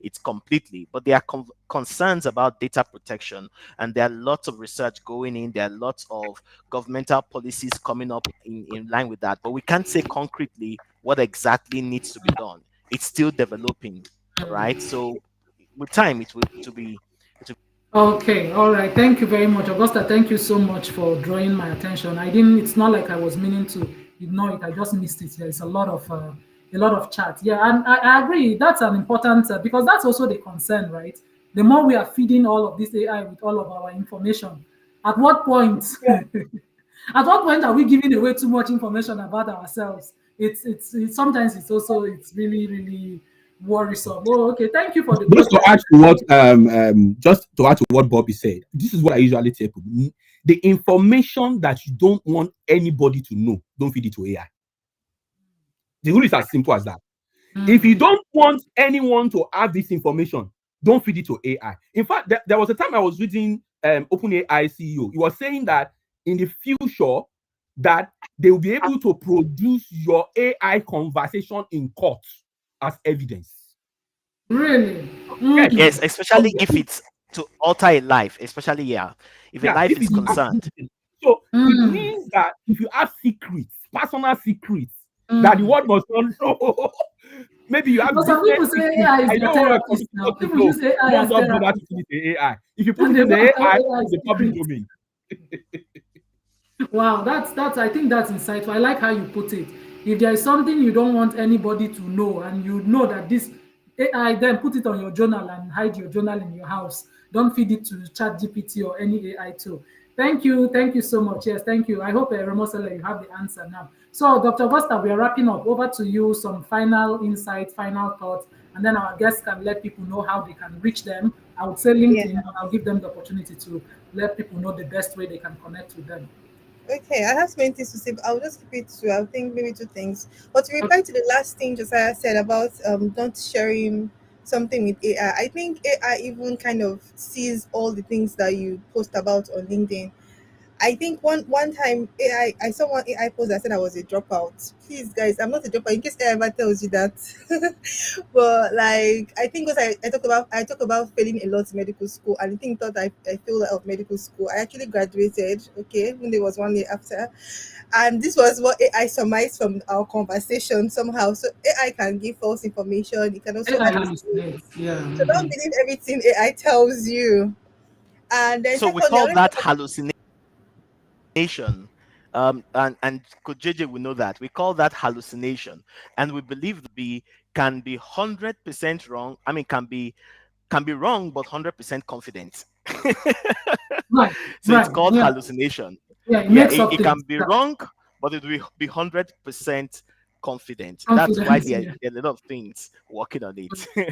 it's completely, but there are concerns about data protection, and there are lots of research going in. There are lots of governmental policies coming up in line with that, but we can't say concretely what exactly needs to be done. It's still developing, right? So with time, it will to be. okay, all right. Thank you very much, Augusta. Thank you so much for drawing my attention. I didn't. It's not like I was meaning to ignore it. I just missed it. There's a lot of chat. Yeah, and I agree. That's an important because that's also the concern, right? The more we are feeding all of this AI with all of our information, at what point? At what point are we giving away too much information about ourselves? It's sometimes it's really really worrisome. Oh, okay. Thank you for the Just to question. add to what Bobby said, this is what I usually tell people: the information that you don't want anybody to know, don't feed it to AI. The rule is as simple as that. If you don't want anyone to have this information, don't feed it to AI. In fact, there was a time I was reading OpenAI CEO. He was saying that in the future, that they will be able to produce your AI conversation in court as evidence. Really? Yes. Yes, So, especially if it's to alter a life, especially yeah, if a yeah, life if is it has concerned. so it Mm, means that if you have secrets, personal secrets, that the mm. world must not know. Maybe you have But some business people say secrets. AI is I their don't want therapist competitors now. to People know. use AI Don't as just bother to therapist, put it in AI. If you put and it they in go and the tell AI, AI it's the public secrets. domain. Wow, that's I think that's insightful. I like how you put it. If there is something you don't want anybody to know, and you know that this AI, then put it on your journal and hide your journal in your house. Don't feed it to Chat GPT or any AI tool. Thank you so much. Yes, thank you. I hope Ramosela, you have the answer now. So, Dr. Costa, we are wrapping up. Over to you. Some final insight, final thoughts, and then our guests can let people know how they can reach them. I would say Yeah. LinkedIn, and I'll give them the opportunity to let people know the best way they can connect with them. Okay, I have so many things to say, but I'll just keep it to I think maybe two things. But to reply Okay. to the last thing Josiah said about not sharing something with AI, I think AI even kind of sees all the things that you post about on LinkedIn. I think one time I saw one AI post that said I was a dropout. Please, guys, I'm not a dropout. In case AI ever tells you that, but like I think because I talk about failing a lot in medical school, and I think thought I failed out of medical school. I actually graduated. Okay, when there was 1 year after, and this was what AI summarized from our conversation somehow. So AI can give false information. It can also AI hallucinate. hallucinates. Yeah. So don't believe everything AI tells you. And then So we secondly, I call want to that talk hallucination. And Coach JJ will know that we call that hallucination, and we believe the B can be 100% wrong. I mean, can be wrong, but 100% confident. Right. So it's Right. called Yeah. hallucination. Yeah. It Yeah, makes it up can things. be Yeah. wrong, but it will be 100% confident. That's why Confidence. Yeah. there are a lot of things working on it. Right.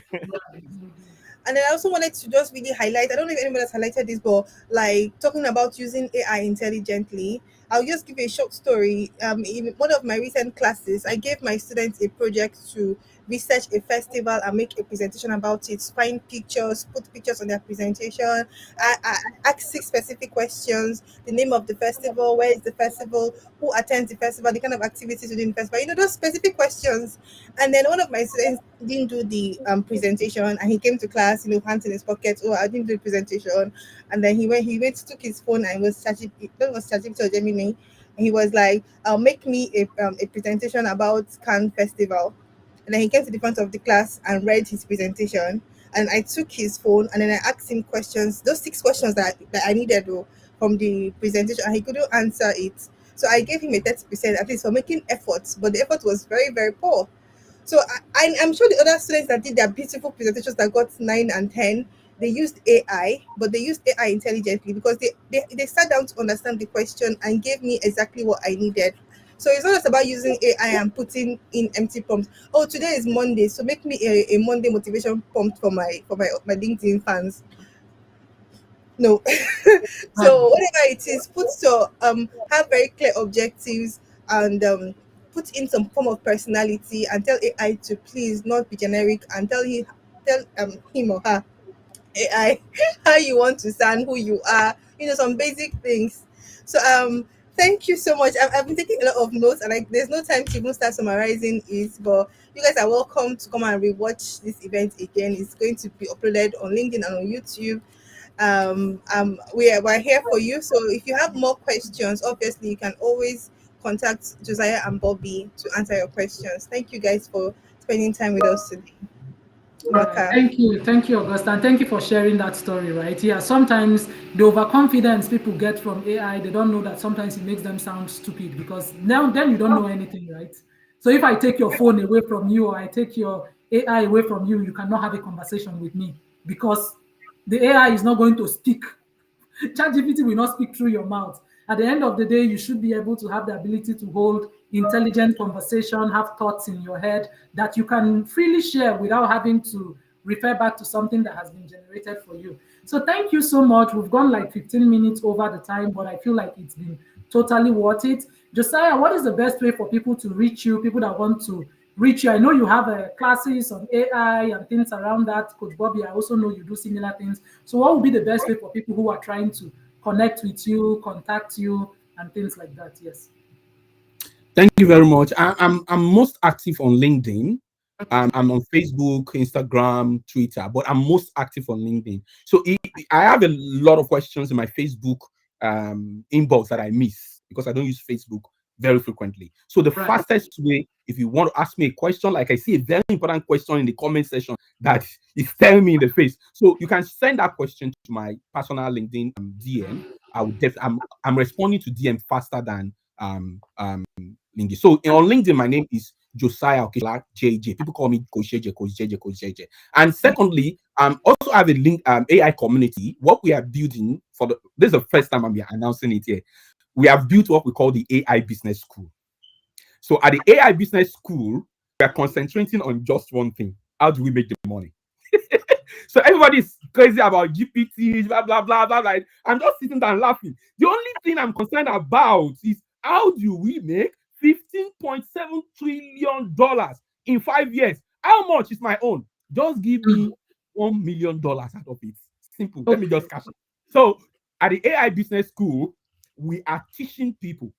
And then I also wanted to just really highlight, I don't know if anyone has highlighted this, but like talking about using AI intelligently, I'll just give you a short story. In one of my recent classes, I gave my students a project to research a festival and make a presentation about it, find pictures, put pictures on their presentation. I asked 6 specific questions: the name of the festival, where is the festival, who attends the festival, the kind of activities within the festival, those specific questions. And then one of my students didn't do the presentation, and he came to class, hands in his pocket. Oh, I didn't do the presentation. And then took his phone and was ChatGPT or Gemini. And he was like, make me a presentation about Cannes Festival. And then he came to the front of the class and read his presentation. And I took his phone and then I asked him questions, those 6 questions that I needed from the presentation, and he couldn't answer it. So I gave him a 30% at least for making efforts, but the effort was very, very poor. So I'm sure the other students that did their beautiful presentations that got 9 and 10, they used AI, but they used AI intelligently because they sat down to understand the question and gave me exactly what I needed. So it's not just about using AI and putting in empty prompts. Oh, today is Monday, so make me a Monday motivation prompt for my LinkedIn fans. No. Right. So whatever it is, have very clear objectives, and put in some form of personality, and tell AI to please not be generic, and tell him or her AI how you want to sound, who you are, some basic things. So thank you so much. I've been taking a lot of notes, and like there's no time to even start summarizing it, but you guys are welcome to come and rewatch this event again. It's going to be uploaded on LinkedIn and on YouTube. We're here for you. So if you have more questions, obviously you can always contact Josiah and Bobby to answer your questions. Thank you guys for spending time with us today. Right. Amaka. Thank you, Augusta, and thank you for sharing that story. Right. Yeah. Sometimes the overconfidence people get from AI, they don't know that sometimes it makes them sound stupid because now then you don't know anything, right? So if I take your phone away from you or I take your AI away from you, you cannot have a conversation with me because the AI is not going to speak. ChatGPT will not speak through your mouth. At the end of the day, you should be able to have the ability to hold intelligent conversation, have thoughts in your head that you can freely share without having to refer back to something that has been generated for you. So thank you so much. We've gone like 15 minutes over the time, but I feel like it's been totally worth it. Josiah, what is the best way for people to reach you, people that want to reach you? I know you have classes on AI and things around that. Coach Bobby, I also know you do similar things. So what would be the best way for people who are trying to connect with you, contact you, and things like that? Yes. Thank you very much. I'm most active on LinkedIn. I'm on Facebook, Instagram, Twitter, but I'm most active on LinkedIn. So I have a lot of questions in my Facebook inbox that I miss because I don't use Facebook very frequently. So the Right. fastest way, if you want to ask me a question, like I see a very important question in the comment section that is staring me in the face. So you can send that question to my personal LinkedIn DM. I'm responding to DM faster than LinkedIn. So on LinkedIn, my name is Josiah Okesola JJ. People call me Coach JJ, Coach JJ, Coach JJ. And secondly, also have a link AI community. What we are building this is the first time I'm announcing it here. We have built what we call the AI Business School. So at the AI Business School, we are concentrating on just one thing: how do we make the money? So everybody's crazy about GPT, blah blah blah blah. Like I'm just sitting there laughing. The only thing I'm concerned about is how do we make $15.7 trillion in 5 years? How much is my own? Just give me $1 million out of it. Simple. Let me Okay. just cash it. So at the AI Business School, we are teaching people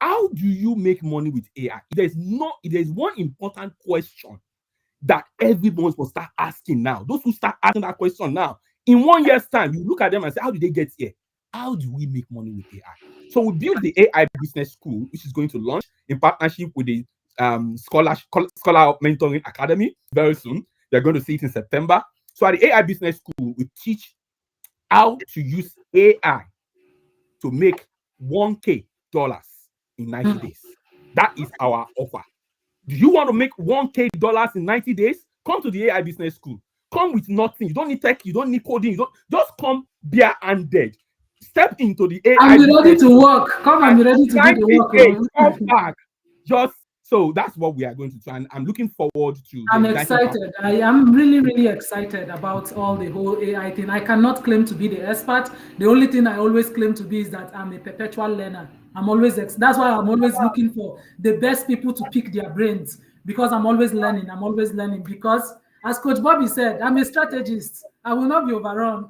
how do you make money with AI. There's one important question that everyone will start asking now. Those who start asking that question now, in 1 year's time, you look at them and say, how did they get here? How do we make money with AI? So we built the AI Business School, which is going to launch in partnership with the Scholar Mentoring Academy very soon. They're going to see it in September. So at the AI Business School, we teach how to use AI to make $1K in 90 days. That is our offer. Do you want to make $1K in 90 days? Come to the AI Business School. Come with nothing. You don't need tech. You don't need coding. You don't just come bare-handed. Step into the AI I'm Business ready to School. work. Come, I'm ready to do 90 the work. days, come back. Just so that's what we are going to try. And I'm looking forward to the I'm exciting part. excited. I am really, really excited about all the whole AI thing. I cannot claim to be the expert. The only thing I always claim to be is that I'm a perpetual learner. I'm always that's why I'm always looking for the best people to pick their brains, because I'm always learning. I'm always learning because, as Coach Bobby said, I'm a strategist. I will not be overrun.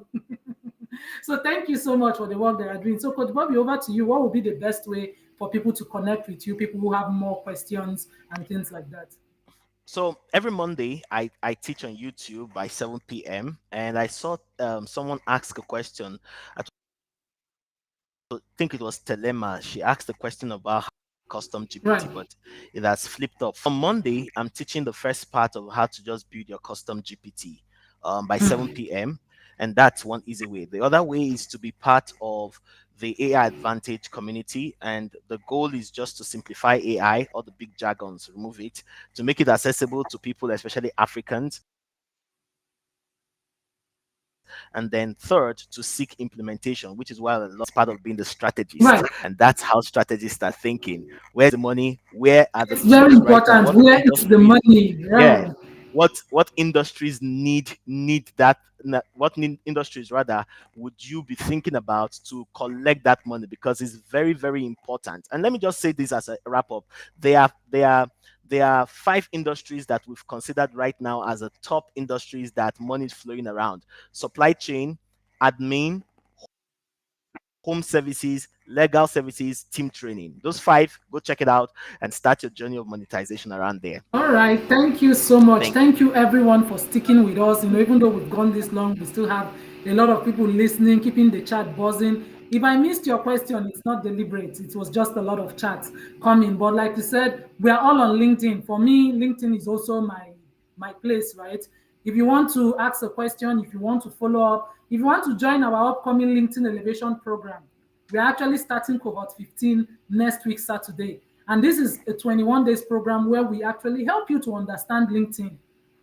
So thank you so much for the work that you're doing. So Coach Bobby, over to you. What would be the best way for people to connect with you, people who have more questions and things like that? So every Monday, I teach on YouTube by 7 p.m. And I saw someone ask a question. I think it was Telema. She asked a question about custom GPT, Right. but it has flipped up. On Monday, I'm teaching the first part of how to just build your custom GPT by 7 p.m. And that's one easy way. The other way is to be part of the AI Advantage community. And the goal is just to simplify AI, all the big jargons, remove it, to make it accessible to people, especially Africans. And then third, to seek implementation, which is why a lot part of being the strategist. Right. And that's how strategists are thinking. Where's the money? Where are the It's very tools right now? important. What Where is the industries? money? Yeah. Right. What industries need that? What industries rather would you be thinking about to collect that money? Because it's very, very important. And let me just say this as a wrap up. There are 5 industries that we've considered right now as the top industries that money is flowing around: supply chain, admin, home services, legal services, team training. Those 5, go check it out and start your journey of monetization around there. All right. Thank you so much. Thank you everyone for sticking with us. Even though we've gone this long, we still have a lot of people listening, keeping the chat buzzing. If I missed your question, it's not deliberate. It was just a lot of chats coming. But like you said, we are all on LinkedIn. For me, LinkedIn is also my place, right? If you want to ask a question, if you want to follow up, if you want to join our upcoming LinkedIn Elevation program, we're actually starting cohort 15 next week, Saturday. And this is a 21 days program where we actually help you to understand LinkedIn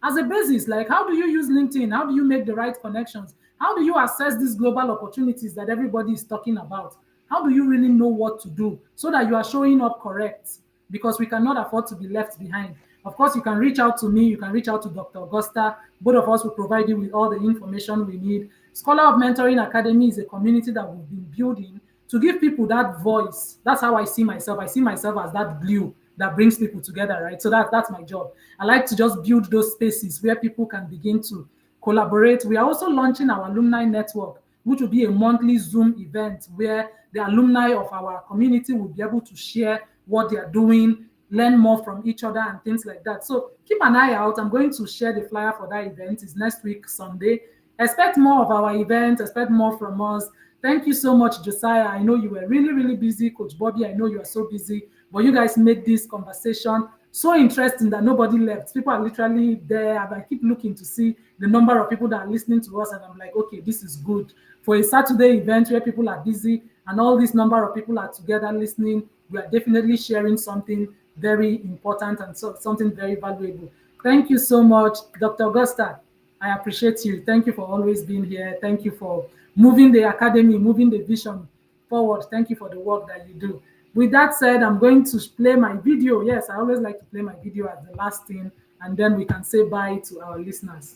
as a basis. Like, how do you use LinkedIn? How do you make the right connections? How do you assess these global opportunities that everybody is talking about? How do you really know what to do so that you are showing up correct? Because we cannot afford to be left behind. Of course, you can reach out to me, you can reach out to Dr. Augusta. Both of us will provide you with all the information we need. Scholar of Mentoring Academy is a community that we've been building to give people that voice. That's how I see myself. I see myself as that glue that brings people together, right? So that's my job. I like to just build those spaces where people can begin to collaborate. We are also launching our alumni network, which will be a monthly Zoom event where the alumni of our community will be able to share what they are doing, learn more from each other and things like that. So keep an eye out. I'm going to share the flyer for that event. It's next week, Sunday. Expect more of our event. Expect more from us. Thank you so much, Josiah. I know you were really, really busy. Coach Bobby, I know you are so busy, but you guys made this conversation so interesting that nobody left. People are literally there. I keep looking to see the number of people that are listening to us, and I'm like, okay, this is good. For a Saturday event where people are busy and all this number of people are together listening, we are definitely sharing something very important and something very valuable. Thank you so much, Dr. Augusta. I appreciate you. Thank you for always being here. Thank you for moving the academy, moving the vision forward. Thank you for the work that you do. With that said, I'm going to play my video. Yes, I always like to play my video as the last thing, and then we can say bye to our listeners.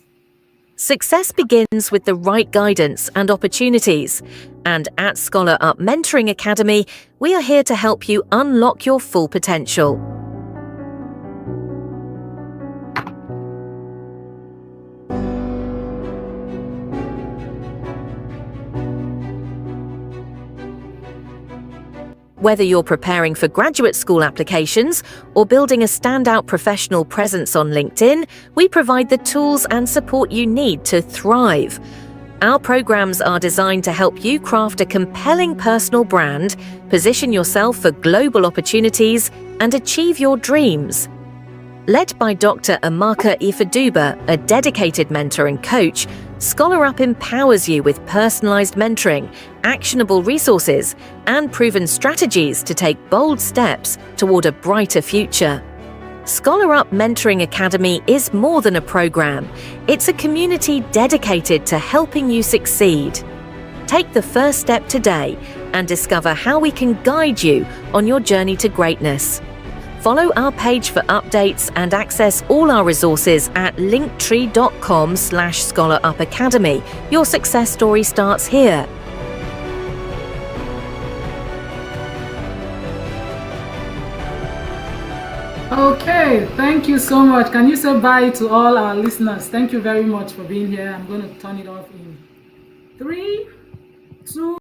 Success begins with the right guidance and opportunities. And at Scholar Up Mentoring Academy, we are here to help you unlock your full potential. Whether you're preparing for graduate school applications or building a standout professional presence on LinkedIn, we provide the tools and support you need to thrive. Our programs are designed to help you craft a compelling personal brand, position yourself for global opportunities, and achieve your dreams. Led by Dr. Amaka Ifaduba, a dedicated mentor and coach, Scholar Up empowers you with personalized mentoring, actionable resources, and proven strategies to take bold steps toward a brighter future. Scholar Up Mentoring Academy is more than a program. It's a community dedicated to helping you succeed. Take the first step today and discover how we can guide you on your journey to greatness. Follow our page for updates and access all our resources at linktree.com/scholarupacademy. Your success story starts here. Okay, thank you so much. Can you say bye to all our listeners? Thank you very much for being here. I'm going to turn it off in 3, 2.